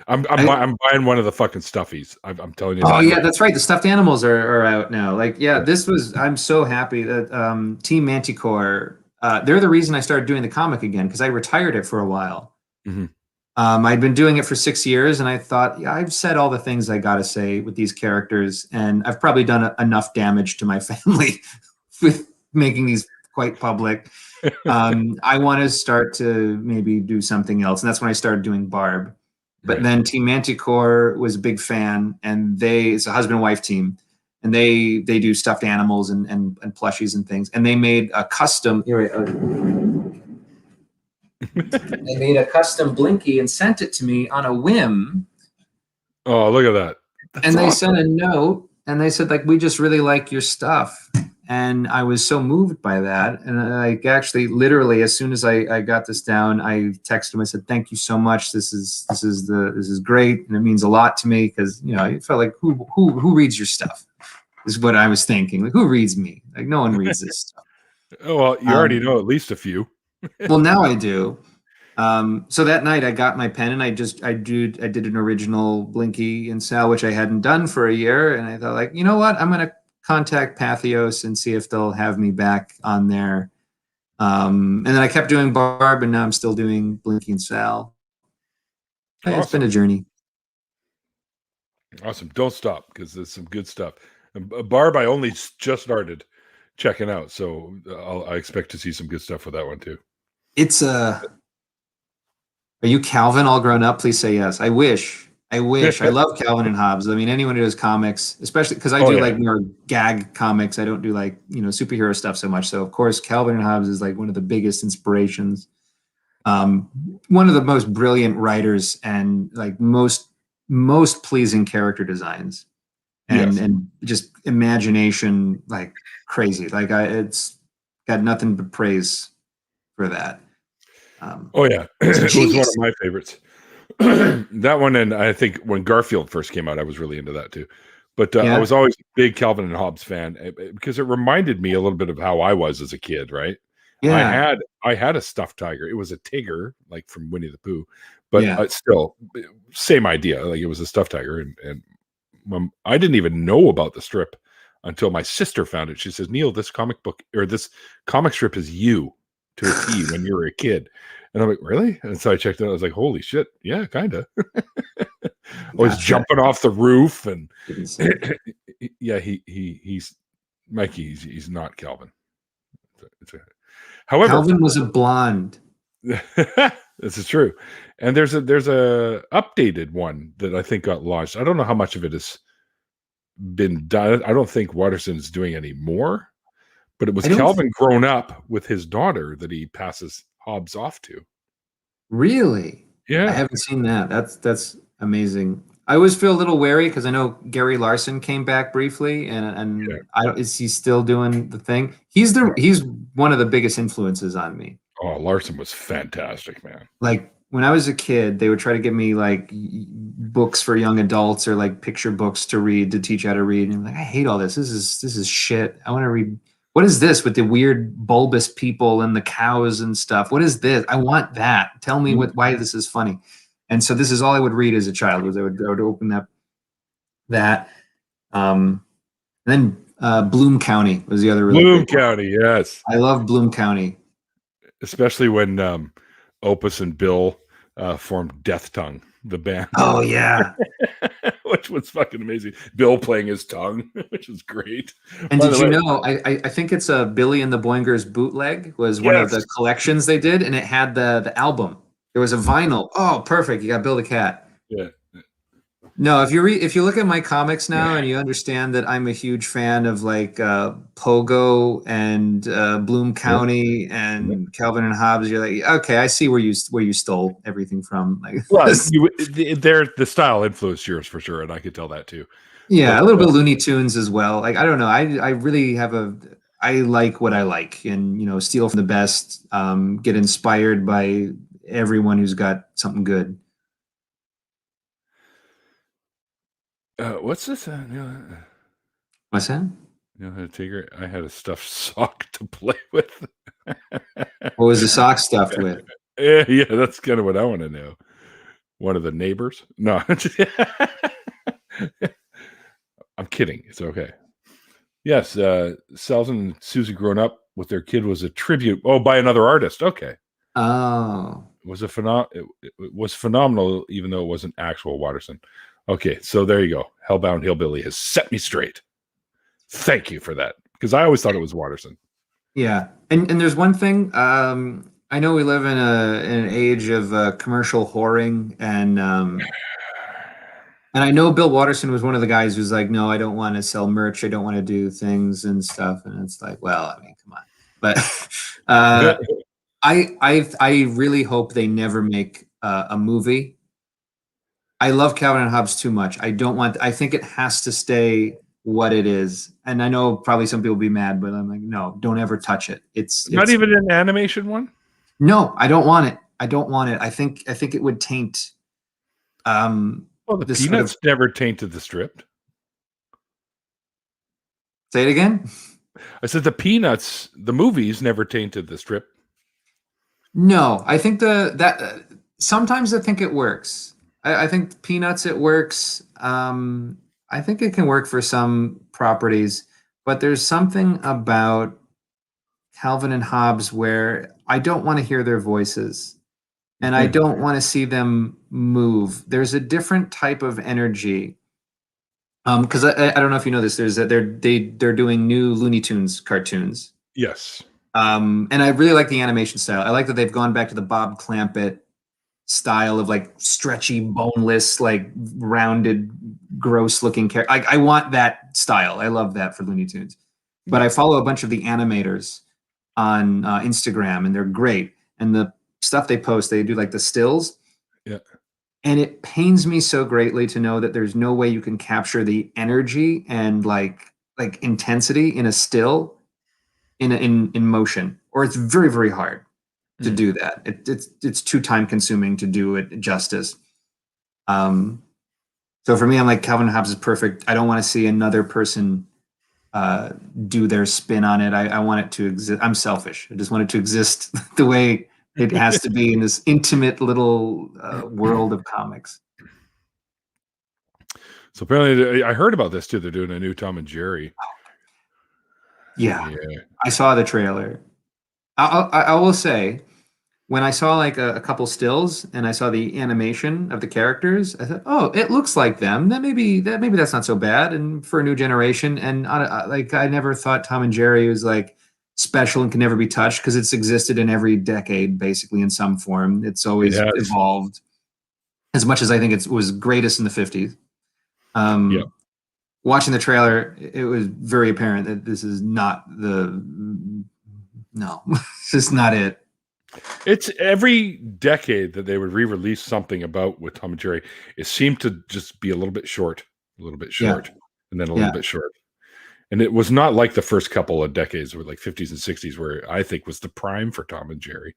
I'm buying one of the fucking stuffies. I'm telling you. Oh yeah, that's right. The stuffed animals are out now. Like I'm so happy that Team Manticore. They're the reason I started doing the comic again, because I retired it for a while. Mm-hmm. I'd been doing it for 6 years, and I thought, I've said all the things I got to say with these characters, and I've probably done enough damage to my family with making these quite public. I want to start to maybe do something else, and that's when I started doing Barb. But then Team Manticore was a big fan, and it's a husband and wife team, and they do stuffed animals and plushies and things, and they made a custom. They made a custom Blinky and sent it to me on a whim. Oh, look at that! And they sent a note, and they said, like, we just really like your stuff. And I was so moved by that. And I actually, literally, as soon as I got this down, I texted him. I said, "Thank you so much. This is great, and it means a lot to me, because I felt like who reads your stuff is what I was thinking. Like, who reads me? Like, no one reads this stuff." Oh well, you already know at least a few. Well, now I do. So that night I got my pen, and I did an original Blinky and Sal, which I hadn't done for a year. And I thought, like, you know what? I'm going to contact Pathos and see if they'll have me back on there. And then I kept doing Barb, and now I'm still doing Blinky and Sal. Awesome. It's been a journey. Awesome. Don't stop, because there's some good stuff. Barb, I only just started checking out, so I expect to see some good stuff with that one too. It's Are you Calvin all grown up? Please say yes. I wish. I love Calvin and Hobbes. I mean, anyone who does comics, especially because I do like more gag comics. I don't do like, superhero stuff so much. So of course, Calvin and Hobbes is like one of the biggest inspirations. One of the most brilliant writers and like most pleasing character designs, and just imagination like crazy. Like it's got nothing but praise for that. It was one of my favorites. That one, and I think when Garfield first came out, I was really into that too. But I was always a big Calvin and Hobbes fan because it reminded me a little bit of how I was as a kid, right? Yeah. I had a stuffed tiger. It was a Tigger, like from Winnie the Pooh, but still, same idea. Like it was a stuffed tiger, and I didn't even know about the strip until my sister found it. She says, "Neil, this comic book or this comic strip is you to a T when you were a kid." And I'm like, "Really?" And so I checked it out. I was like, "Holy shit. Yeah, kind of." I was jumping off the roof, and yeah, he's Mikey. He's not Calvin. However, Calvin was a blonde. This is true. And there's a updated one that I think got launched. I don't know how much of it has been done. I don't think Watterson's doing any more, but it was Calvin grown up with his daughter that he passes Hobbes off to. Really? Yeah. I haven't seen that. That's amazing. I always feel a little wary because I know Gary Larson came back briefly, and is he still doing the thing? He's one of the biggest influences on me. Oh, Larson was fantastic, man. Like when I was a kid, they would try to give me like books for young adults or like picture books to read to teach how to read. And I'm like, I hate all this. This is shit. I want to read. What is this with the weird bulbous people and the cows and stuff? What is this? I want that. Tell me why this is funny. And so this is all I would read as a child. Was I would open that. Then Bloom County was the other really Bloom County. Yes, I love Bloom County, especially when Opus and Bill formed Death Tongue, the band. Oh yeah, which was fucking amazing. Bill playing his tongue, which was great. And did you know? I think it's a Billy and the Boingers bootleg was one of the collections they did, and it had the album. There was a vinyl. Oh, perfect! You got Bill the Cat. Yeah. No, if you look at my comics now and you understand that I'm a huge fan of like Pogo and Bloom County and Calvin and Hobbes, you're like, okay, I see where you stole everything from. Like, well, the style influenced yours for sure, and I could tell that too. Yeah, a little bit of Looney Tunes as well. Like I don't know, I really I like what I like, and steal from the best. Get inspired by everyone who's got something good. What's this? What's that? Tigger. I had a stuffed sock to play with. What was the sock stuffed with? Yeah, that's kind of what I want to know. One of the neighbors? No. I'm kidding. It's okay. Yes, Selzen and Susie growing up with their kid was a tribute. Oh, by another artist. Okay. Oh. It was it was phenomenal, even though it wasn't actual Watterson. Okay, so there you go. Hellbound Hillbilly has set me straight. Thank you for that, because I always thought it was Watterson. Yeah, and there's one thing. I know we live in an age of commercial whoring, and I know Bill Watterson was one of the guys who's like, no, I don't want to sell merch. I don't want to do things and stuff. And it's like, well, I mean, come on. But I really hope they never make a movie. I love Calvin and Hobbes too much. I think it has to stay what it is. And I know probably some people will be mad, but I'm like, no, don't ever touch it. It's not even an animation one. No, I don't want it. I don't want it. I think it would taint. Well, the Peanuts never tainted the strip. Say it again. I said the Peanuts, the movies never tainted the strip. No, I think sometimes I think it works. I think Peanuts, it works. I think it can work for some properties, but there's something about Calvin and Hobbes where I don't want to hear their voices. And I don't want to see them move. There's a different type of energy Because I don't know if you know this, there's they're doing new Looney Tunes cartoons. Yes. And I really like the animation style. I like that they've gone back to the Bob Clampett style of like stretchy, boneless, like rounded, gross looking character. I want that style. I love that for Looney Tunes. But I follow a bunch of the animators on Instagram, and they're great. And the stuff they post, they do like the stills. Yeah. And it pains me so greatly to know that there's no way you can capture the energy and like intensity in a still in motion, or it's very, very hard to do that. It's too time consuming to do it justice. So for me, I'm like, Calvin Hobbes is perfect. I don't want to see another person do their spin on it. I want it to exist. I'm selfish. I just want it to exist the way it has to be in this intimate little world of comics. So apparently, I heard about this too. They're doing a new Tom and Jerry. Yeah. I saw the trailer. I will say, when I saw like a couple stills and I saw the animation of the characters, I thought, oh, it looks like them. Maybe that's not so bad. And for a new generation, and I never thought Tom and Jerry was like special and can never be touched, because it's existed in every decade, basically in some form. It's always evolved. As much as I think it was greatest in the 50s. Watching the trailer, it was very apparent that this is not this is not it. It's every decade that they would re-release something about with Tom and Jerry, it seemed to just be a little bit short, and then a little bit short. And it was not like the first couple of decades, where like 50s and 60s, where I think was the prime for Tom and Jerry.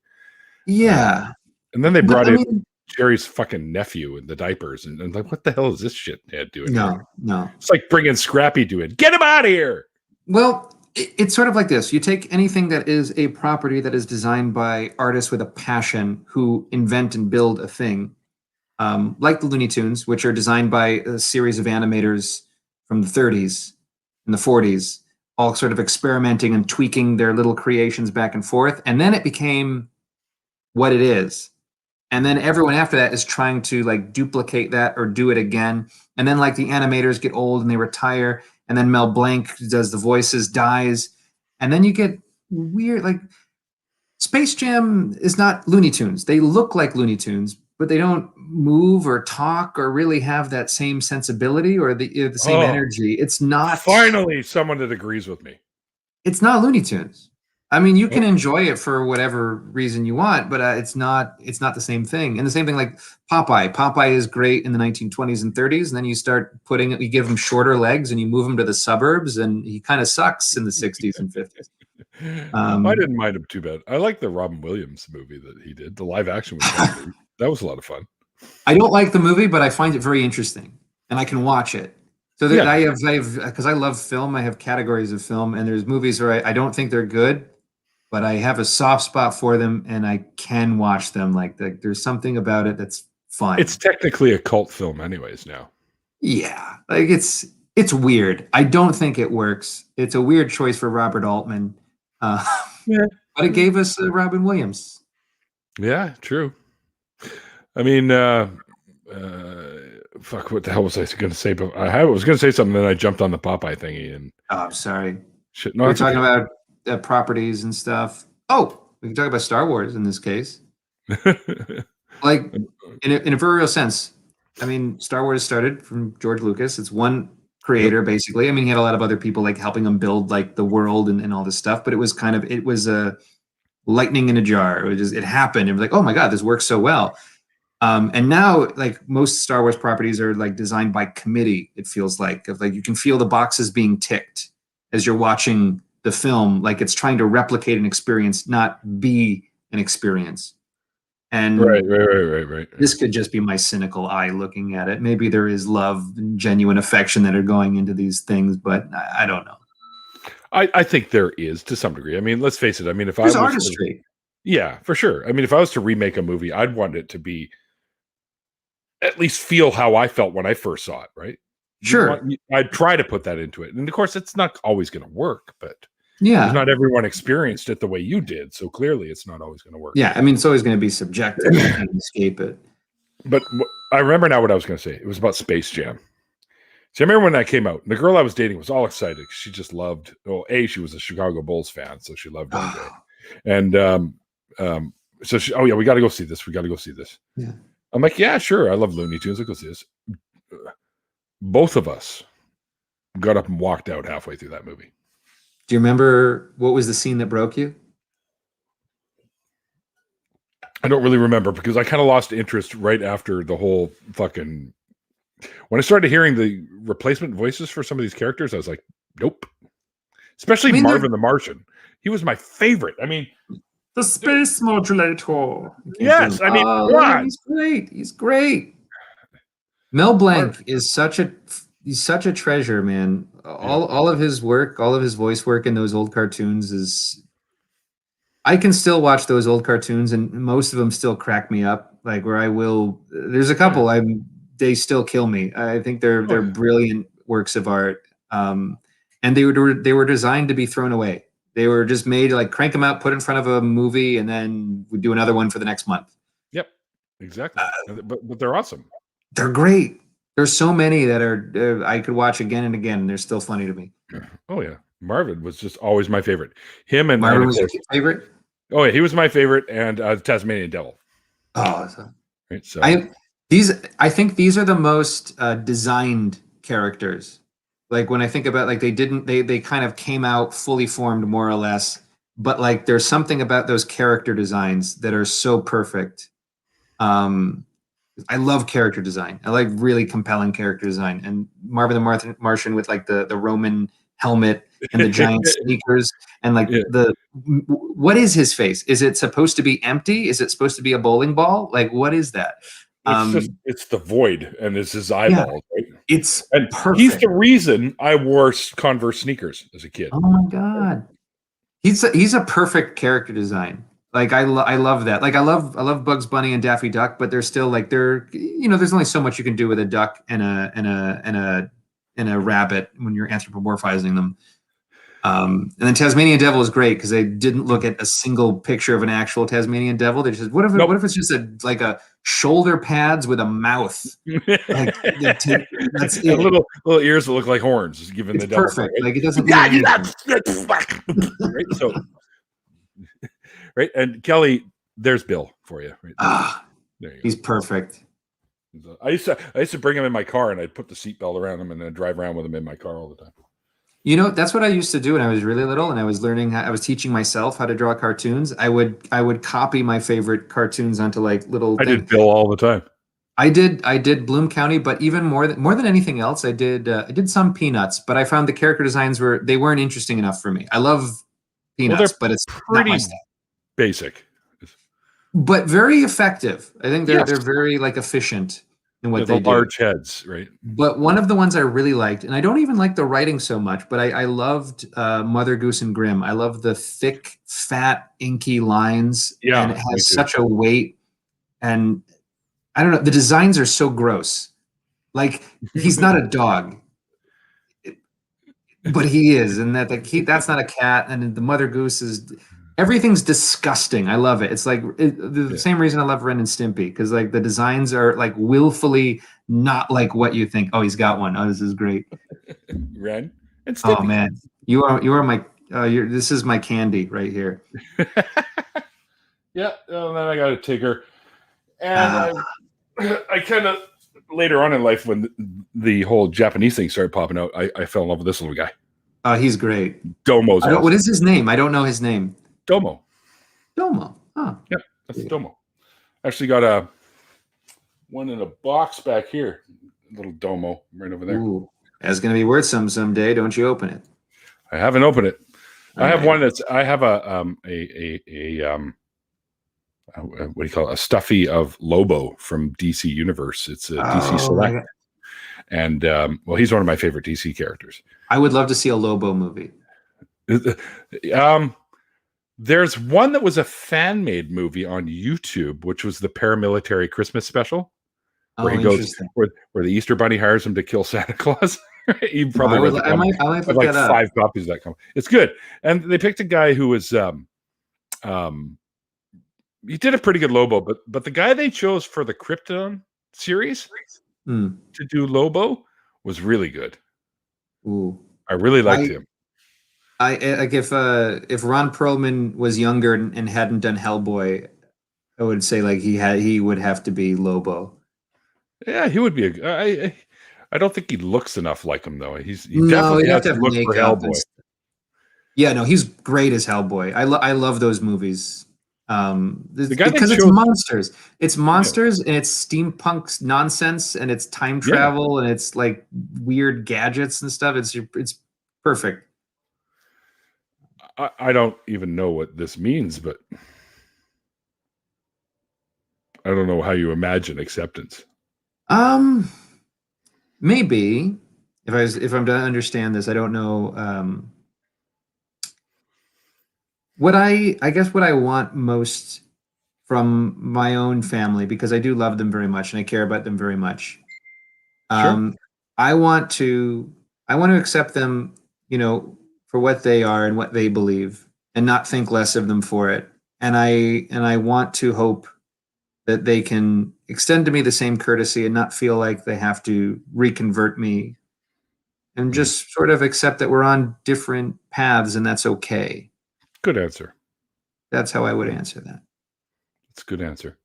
Yeah. And then they brought in Jerry's fucking nephew in the diapers, and like, what the hell is this shit Dad doing? No. It's like bringing Scrappy to it. Get him out of here. Well, it's sort of like this. You take anything that is a property that is designed by artists with a passion who invent and build a thing, like the Looney Tunes, which are designed by a series of animators from the 30s and the 40s, all sort of experimenting and tweaking their little creations back and forth. And then it became what it is. And then everyone after that is trying to like duplicate that or do it again. And then like the animators get old and they retire. And then Mel Blanc does the voices, dies. And then you get weird, like Space Jam is not Looney Tunes. They look like Looney Tunes, but they don't move or talk or really have that same sensibility or the same energy. It's not. Finally, someone that agrees with me. It's not Looney Tunes. I mean, you can enjoy it for whatever reason you want, but it's not the same thing. And the same thing like Popeye. Popeye is great in the 1920s and 30s, and then you give him shorter legs and you move him to the suburbs, and he kind of sucks in the 60s and 50s. I didn't mind him too bad. I like the Robin Williams movie that he did. The live action was that was a lot of fun. I don't like the movie, but I find it very interesting, and I can watch it. So I have because I love film. I have categories of film, and there's movies where I don't think they're good, but I have a soft spot for them, and I can watch them. Like there's something about it that's fun. It's technically a cult film, anyways. Now, yeah, like it's weird. I don't think it works. It's a weird choice for Robert Altman, but it gave us Robin Williams. Yeah, true. I mean, fuck, what the hell was I going to say? But I was going to say something, then I jumped on the Popeye thingy. And I'm sorry. Shit, we're talking about properties and stuff. Oh, we can talk about Star Wars in this case. Like, in a very real sense, I mean, Star Wars started from George Lucas. It's one creator, basically. I mean, he had a lot of other people like helping him build like the world and all this stuff, but it was a lightning in a jar. It happened. It was like, oh my God, this works so well. And now, like most Star Wars properties are like designed by committee. It feels like you can feel the boxes being ticked as you're watching the film, like it's trying to replicate an experience, not be an experience. And right. This could just be my cynical eye looking at it. Maybe there is love and genuine affection that are going into these things, but I don't know. I think there is to some degree. I mean, let's face it. I mean, if there's I was artistry. Yeah, for sure. I mean, if I was to remake a movie, I'd want it to be at least feel how I felt when I first saw it, right? Sure. I'd try to put that into it. And of course, it's not always going to work, but not everyone experienced it the way you did. So clearly it's not always going to work. Yeah. I mean, it's always going to be subjective. You can't escape it. But I remember now what I was going to say. It was about Space Jam. See, I remember when that came out. The girl I was dating was all excited. She just loved. Well, she was a Chicago Bulls fan, so she loved MJ. And so she, oh yeah, we got to go see this. We got to go see this. Yeah. I'm like, yeah, sure. I love Looney Tunes. Let's go see this. Both of us got up and walked out halfway through that movie. Do you remember what was the scene that broke you? I don't really remember because I kind of lost interest right after the whole fucking. When I started hearing the replacement voices for some of these characters, I was like, nope. Especially Marvin the Martian. He was my favorite. I mean, the space modulator. Yes, I mean, he's great. He's great. Mel Blanc is such a treasure, man. All of his work, all of his voice work in those old cartoons is. I can still watch those old cartoons, and most of them still crack me up. Like where I will. There's a couple they still kill me. I think they're brilliant works of art, and they were designed to be thrown away. They were just made to like crank them out, put in front of a movie, and then we do another one for the next month. Yep, exactly. But they're awesome. They're great. There's so many that are I could watch again and again, and they're still funny to me. Oh yeah, Marvin was just always my favorite. Him and Marvin was your favorite. Oh yeah, he was my favorite, and Tasmanian Devil. Oh, right. So I think these are the most designed characters. Like when I think about like they kind of came out fully formed more or less, but like there's something about those character designs that are so perfect. I love character design. I like really compelling character design. And Marvin the Martian with like the Roman helmet and the giant sneakers and like what is his face? Is it supposed to be empty? Is it supposed to be a bowling ball? Like what is that? It's the void and it's his eyeballs. Yeah, right? It's and perfect. He's the reason I wore Converse sneakers as a kid. Oh my god, he's a perfect character design. Like I love that. Like I love Bugs Bunny and Daffy Duck, but they're still like there's only so much you can do with a duck and a rabbit when you're anthropomorphizing them. And then Tasmanian Devil is great because they didn't look at a single picture of an actual Tasmanian Devil. They just what if it's just a shoulder pads with a mouth? Like, that's it. Little ears that look like horns, given the devil. Perfect. Right? Like it doesn't. Right. So, right. And Kelly, there's Bill for you. Right? There you go. He's perfect. I used to bring him in my car and I'd put the seatbelt around him and then drive around with him in my car all the time. You know, that's what I used to do when I was really little and I was I was teaching myself how to draw cartoons. I would copy my favorite cartoons onto like little I did Bill all the time. I did Bloom County, but even more than anything else, I did some Peanuts, but I found the character designs weren't interesting enough for me. I love Peanuts, but it's pretty basic. But very effective. I think they're very like efficient in what they do. Large heads, right? But one of the ones I really liked, and I don't even like the writing so much, but I loved Mother Goose and Grimm. I love the thick, fat, inky lines. Yeah, and it has such a weight. And I don't know, the designs are so gross. Like he's not a dog, but he is, and that's not a cat. And the Mother Goose is. Everything's disgusting. I love it. It's like the same reason I love Ren and Stimpy because like the designs are like willfully not like what you think. Oh, he's got one. Oh, this is great. Ren and Stimpy. Oh man, you are my. This is my candy right here. Yeah. Well, then I got a Tigger, and I kind of later on in life when the whole Japanese thing started popping out, I fell in love with this little guy. Oh, he's great. Domo's. What is his name? I don't know his name. Domo. Oh. Yep, that's Domo. Actually got one in a box back here. Little Domo right over there. Ooh, that's gonna be worth someday. Don't you open it? I haven't opened it. I have one that's. I have a what do you call it? A stuffy of Lobo from DC Universe. It's a DC Select, and he's one of my favorite DC characters. I would love to see a Lobo movie. There's one that was a fan-made movie on YouTube, which was the paramilitary Christmas special, where he goes, where the Easter Bunny hires him to kill Santa Claus. You probably I might look like that up. 5 copies of that comic. It's good, and they picked a guy who was, he did a pretty good Lobo, but the guy they chose for the Krypton series to do Lobo was really good. Ooh. I really liked him. I like if Ron Perlman was younger and hadn't done Hellboy, I would say like he would have to be Lobo. Yeah, he would be I don't think he looks enough like him though. He No, definitely he'd have has to to have look for makeup. Hellboy. Yeah, no, he's great as Hellboy. I love those movies. The guy that Because it's chose monsters. It's monsters and it's steampunk nonsense and it's time travel and it's like weird gadgets and stuff. It's perfect. I don't even know what this means, but I don't know how you imagine acceptance. Maybe if I'm to understand this, I don't know. What I guess what I want most from my own family, because I do love them very much and I care about them very much. Sure. I want to accept them, for what they are and what they believe, and not think less of them for it. And I want to hope that they can extend to me the same courtesy and not feel like they have to reconvert me, and just sort of accept that we're on different paths and that's okay. Good answer. That's how I would answer that. That's a good answer.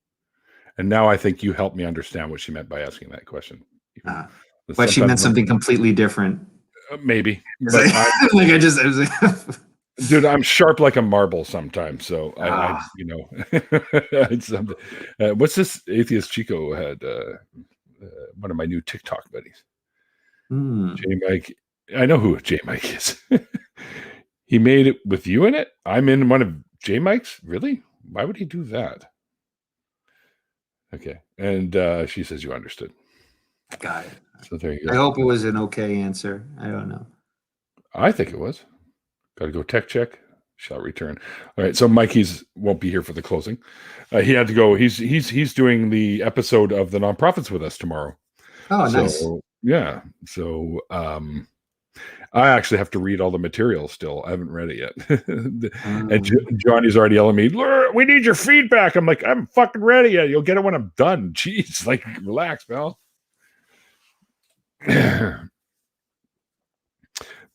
And now I think you helped me understand what she meant by asking that question. But she meant something completely different. Maybe. But I was like, dude, I'm sharp like a marble sometimes. So what's this Atheist Chico had? One of my new TikTok buddies. J Mike. I know who J Mike is. He made it with you in it. I'm in one of J Mike's. Really? Why would he do that? Okay. And she says you understood. Got it. So there you go. I hope it was an okay answer. I don't know. I think it was. Got to go tech check. Shall return. All right. So Mikey's won't be here for the closing. He had to go. He's doing the episode of the Nonprofits with us tomorrow. Oh, nice. Yeah. So I actually have to read all the material still. I haven't read it yet. And Johnny's already yelling at me, we need your feedback. I'm like, I'm fucking ready yet. You'll get it when I'm done. Jeez, like, relax, pal.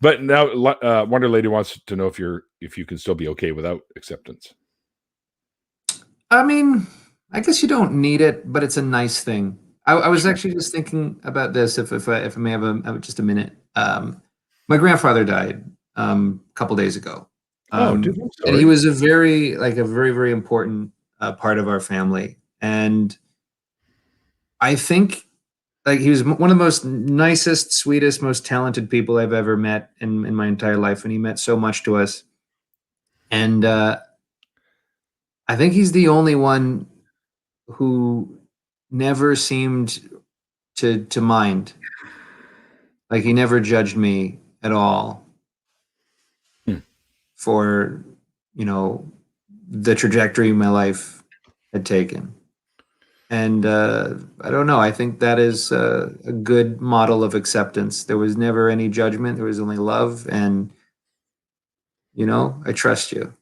But now Wonder Lady wants to know if you can still be okay without acceptance. I mean, I guess you don't need it, but it's a nice thing. I was actually just thinking about this. If I may have just a minute. My grandfather died a couple days ago. Dude, I'm sorry. And he was a very, very important part of our family. And I think he was one of the most nicest, sweetest, most talented people I've ever met in my entire life. And he meant so much to us. And I think he's the only one who never seemed to mind. Like, he never judged me at all for, the trajectory my life had taken. And I don't know. I think that is a good model of acceptance. There was never any judgment. There was only love, and I trust you.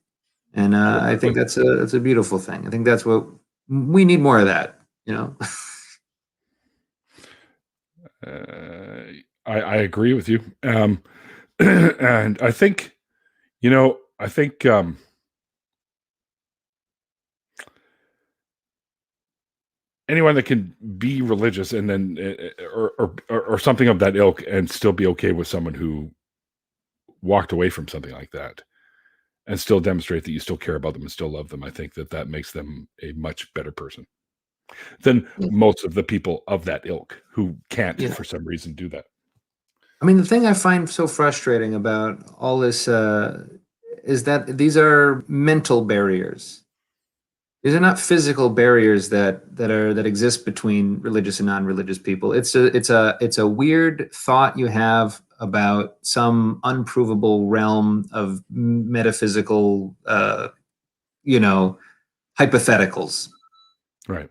And I think that's a beautiful thing. I think that's what we need, more of that. I agree with you. And I think, anyone that can be religious and then or something of that ilk and still be okay with someone who walked away from something like that and still demonstrate that you still care about them and still love them, I think that makes them a much better person than most of the people of that ilk who can't for some reason do that. I mean, the thing I find so frustrating about all this is that these are mental barriers. These are not physical barriers that exist between religious and non-religious people. It's a weird thought you have about some unprovable realm of metaphysical, hypotheticals. Right.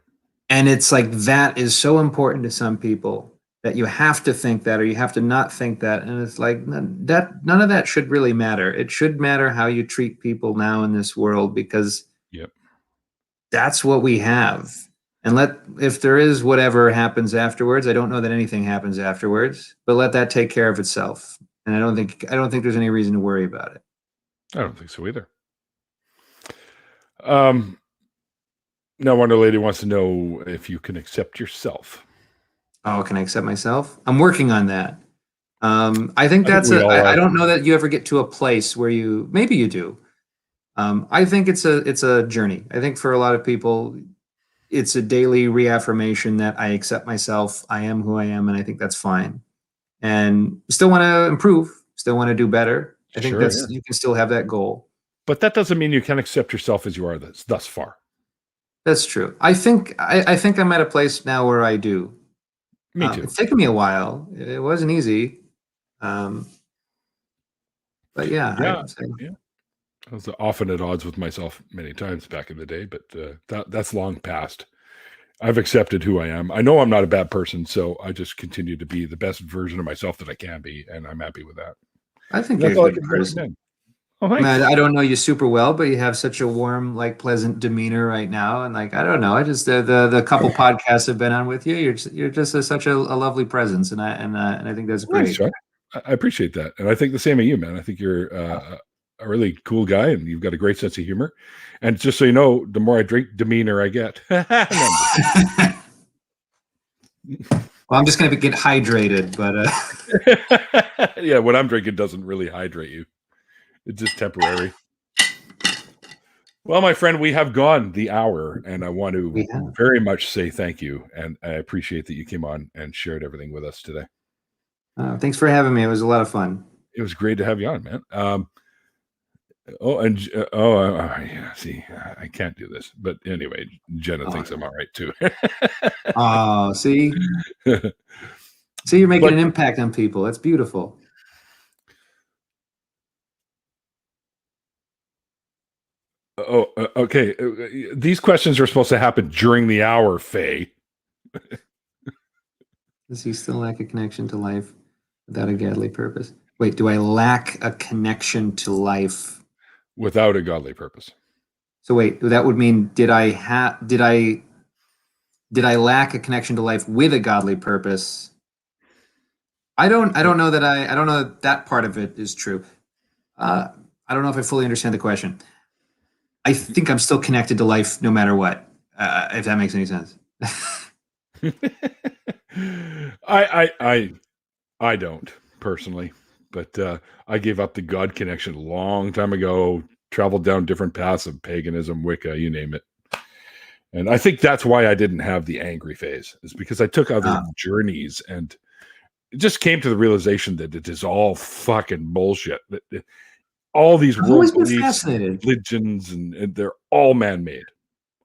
And it's like, that is so important to some people that you have to think that, or you have to not think that. And it's like, none of that should really matter. It should matter how you treat people now in this world, because that's what we have. And if there is whatever happens afterwards, I don't know that anything happens afterwards, but let that take care of itself. And I don't think there's any reason to worry about it. I don't think so either. Now, Wonder Lady wants to know if you can accept yourself. Oh, can I accept myself? I'm working on that. I think I don't know that you ever get to a place where maybe you do. I think it's a journey. I think for a lot of people, it's a daily reaffirmation that I accept myself. I am who I am, and I think that's fine. And still want to improve, still want to do better. I think you can still have that goal. But that doesn't mean you can accept yourself as you are thus far. That's true. I think I'm at a place now where I do. Me too. It's taken me a while. It wasn't easy. But yeah. I was often at odds with myself many times back in the day, but that's long past. I've accepted who I am. I know I'm not a bad person, so I just continue to be the best version of myself that I can be, and I'm happy with that. I think you're a good person. Oh, man, I don't know you super well, but you have such a warm, pleasant demeanor right now, and I don't know. I just the couple podcasts I've been on with you, you're just such a lovely presence, and I think that's great. Thanks, I appreciate that, and I think the same of you, man. I think you're a really cool guy, and you've got a great sense of humor. And just so you know, the more I drink, demeanor I get. Well, I'm just going to get hydrated, but yeah, what I'm drinking doesn't really hydrate you. It's just temporary. Well, my friend, we have gone the hour, and I want to very much say thank you, and I appreciate that you came on and shared everything with us today. Thanks for having me. It was a lot of fun. It was great to have you on, man. Yeah. See, I can't do this, but anyway, Jenna thinks I'm all right too. Oh, see, you're making an impact on people. That's beautiful. Okay. These questions are supposed to happen during the hour, Faye. Does he still lack a connection to life without a godly purpose? Wait, do I lack a connection to life without a godly purpose? So wait, that would mean did I lack a connection to life with a godly purpose? I don't know that part of it is true. I don't know if I fully understand the question. I think I'm still connected to life no matter what, if that makes any sense. I don't personally, but I gave up the God connection a long time ago, traveled down different paths of paganism, Wicca, you name it. And I think that's why I didn't have the angry phase, is because I took other journeys and it just came to the realization that it is all fucking bullshit. All these world beliefs, religions, and they're all man-made.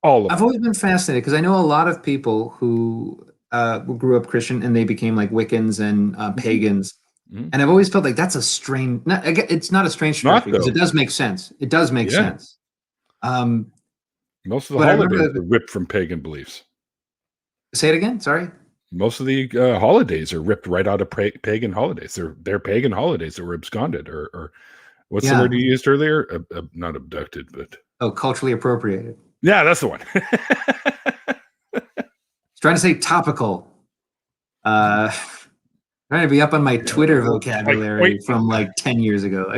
All of them. I've always been fascinated because I know a lot of people who grew up Christian and they became like Wiccans and pagans. Mm-hmm. And I've always felt like that's a strange, it's not a strange trajectory because it does make sense. It does make sense. Most of the holidays are ripped from pagan beliefs. Say it again. Sorry. Most of the holidays are ripped right out of pagan holidays. They're pagan holidays that were absconded or what's the word you used earlier? Not abducted, but culturally appropriated. Yeah, that's the one. Trying to say topical. Trying to be up on my Twitter vocabulary from like 10 years ago.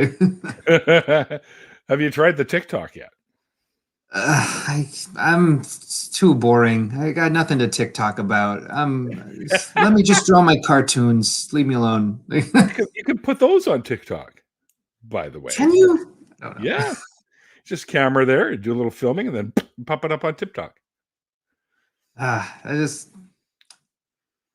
Have you tried the TikTok yet? I'm too boring. I got nothing to TikTok about. Let me just draw my cartoons. Leave me alone. You can put those on TikTok, by the way. Can you? I don't know. Yeah. Just camera there, do a little filming, and then pop it up on TikTok.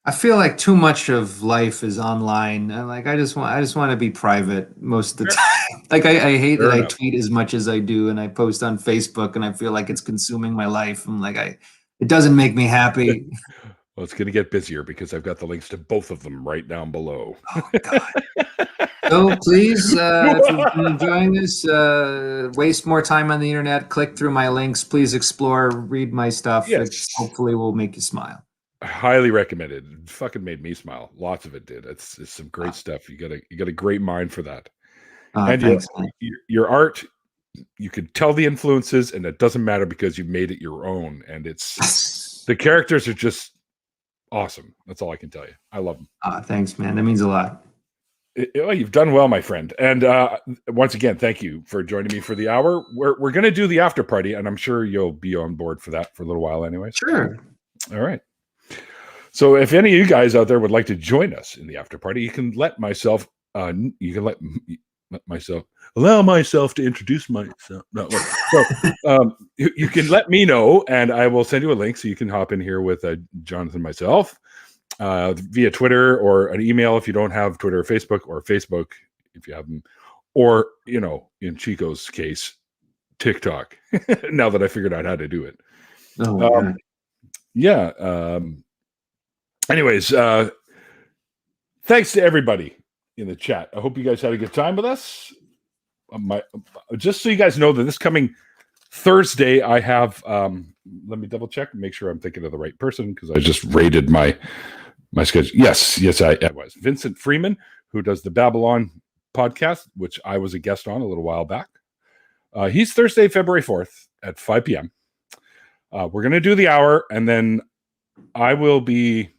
I feel like too much of life is online. I just want to be private most of the time. Like I hate that I tweet as much as I do, and I post on Facebook, and I feel like it's consuming my life. I'm like, it doesn't make me happy. Well, it's going to get busier because I've got the links to both of them right down below. Oh God. So please, if you've been enjoying this, waste more time on the internet. Click through my links. Please explore, read my stuff. Yes. It hopefully will make you smile. Highly recommended. It fucking made me smile. Lots of it did. It's some great stuff. You got a great mind for that. And thanks, your art, you can tell the influences, and it doesn't matter because you've made it your own. And it's The characters are just awesome. That's all I can tell you. I love them. Thanks, man. That means a lot. You've done well, my friend. And once again, thank you for joining me for the hour. We're going to do the after party, and I'm sure you'll be on board for that for a little while anyway. Sure. All right. So if any of you guys out there would like to join us in the after party, you can let myself, allow myself to introduce myself. No, so you can let me know, and I will send you a link so you can hop in here with Johnathan, myself, via Twitter or an email if you don't have Twitter or Facebook if you have them, or, in Chico's case, TikTok, now that I figured out how to do it. Oh, my God. Yeah. Anyways, thanks to everybody in the chat. I hope you guys had a good time with us. Just so you guys know that this coming Thursday, I have, let me double check and make sure I'm thinking of the right person, because I just rated my schedule. Yes, I was. Vincent Freeman, who does the Babylon podcast, which I was a guest on a little while back. He's Thursday, February 4th at 5 p.m. We're going to do the hour, and then I will be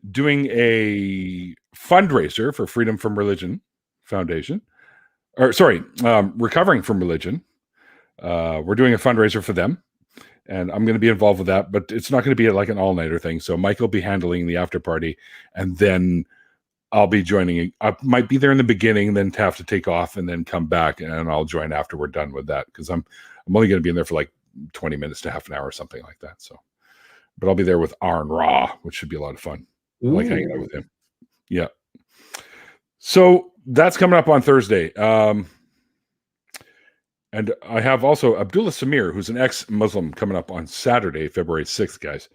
doing a fundraiser for Freedom from Religion Foundation. Recovering from Religion. We're doing a fundraiser for them, and I'm going to be involved with that, but it's not going to be like an all-nighter thing. So Mike will be handling the after party, and then I'll be joining. I might be there in the beginning, then have to take off and then come back, and I'll join after we're done with that, because I'm only going to be in there for like 20 minutes to half an hour or something like that. So, but I'll be there with Aaron Ra, which should be a lot of fun. I like hanging out with him. Yeah. So that's coming up on Thursday. And I have also Abdullah Samir, who's an ex-Muslim, coming up on Saturday, February 6th, guys.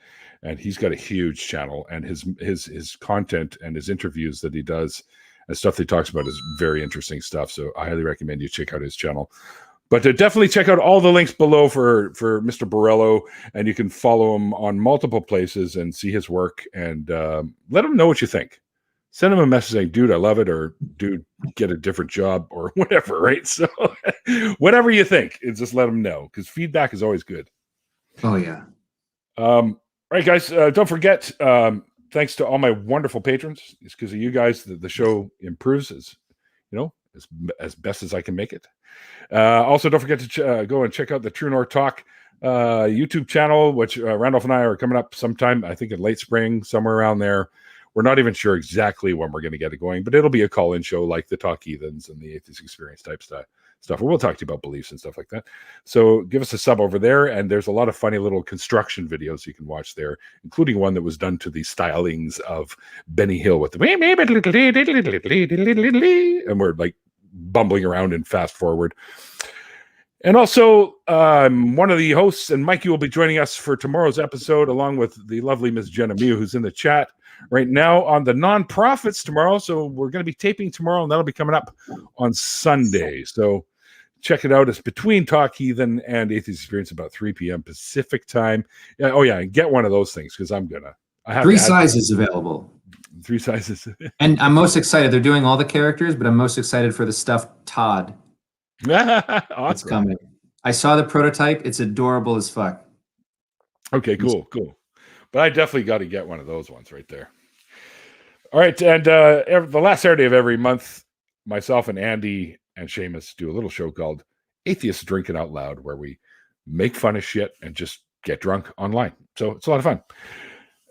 And he's got a huge channel, and his content and his interviews that he does and stuff that he talks about is very interesting stuff. So I highly recommend you check out his channel. But definitely check out all the links below for Mr. Burrello, and you can follow him on multiple places and see his work, and let him know what you think. Send him a message saying, dude, I love it, or dude, get a different job, or whatever, right? So whatever you think, just let him know, because feedback is always good. Oh, yeah. All right, guys, don't forget, thanks to all my wonderful patrons. It's because of you guys that the show improves as best as I can make it. Also, don't forget to go and check out the True North Talk YouTube channel, which Randolph and I are coming up sometime, I think in late spring, somewhere around there. We're not even sure exactly when we're going to get it going, but it'll be a call-in show like the Talk Heathens and the Atheist Experience type stuff, where we'll talk to you about beliefs and stuff like that. So give us a sub over there, and there's a lot of funny little construction videos you can watch there, including one that was done to the stylings of Benny Hill with the and we're like bumbling around in fast forward. And also, one of the hosts, and Mikey, will be joining us for tomorrow's episode, along with the lovely Miss Jenna Mew, who's in the chat right now on the nonprofits tomorrow. So we're going to be taping tomorrow, and that'll be coming up on Sunday. So check it out. It's between Talk Heathen and Atheist Experience, about 3 p.m. Pacific time. Yeah, and get one of those things, because I have 3 sizes available. 3 sizes. And I'm most excited. They're doing all the characters, but I'm most excited for the stuffed Todd. Awesome. It's coming. I saw the prototype. It's adorable as fuck. Okay, cool. But I definitely got to get one of those ones right there. All right, and the last Saturday of every month, myself and Andy and Seamus do a little show called Atheists Drinking Out Loud, where we make fun of shit and just get drunk online. So it's a lot of fun.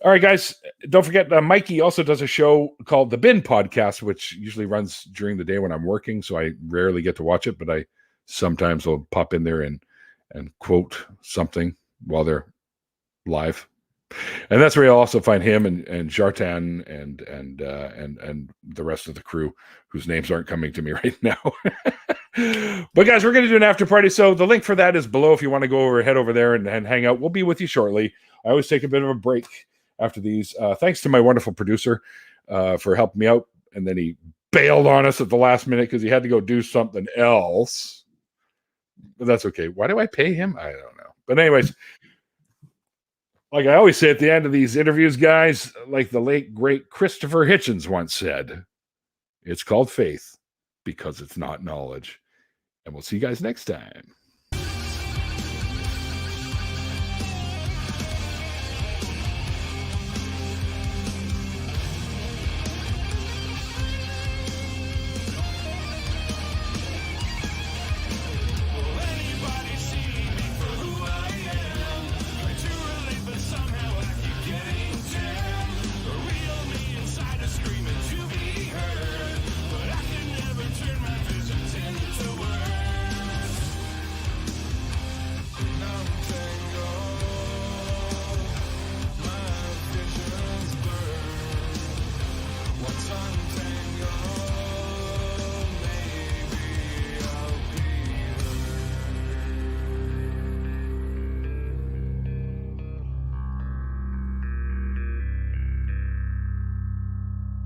All right, guys, don't forget, Mikey also does a show called The Bin Podcast, which usually runs during the day when I'm working, so I rarely get to watch it, but I sometimes will pop in there and quote something while they're live. And that's where you'll also find him and Johnathan and the rest of the crew, whose names aren't coming to me right now. But guys, we're going to do an after party. So the link for that is below if you want to head over there and hang out. We'll be with you shortly. I always take a bit of a break after these. Thanks to my wonderful producer for helping me out. And then he bailed on us at the last minute because he had to go do something else. But that's okay. Why do I pay him? I don't know. But anyways, like I always say at the end of these interviews, guys, like the late, great Christopher Hitchens once said, it's called faith because it's not knowledge. And we'll see you guys next time.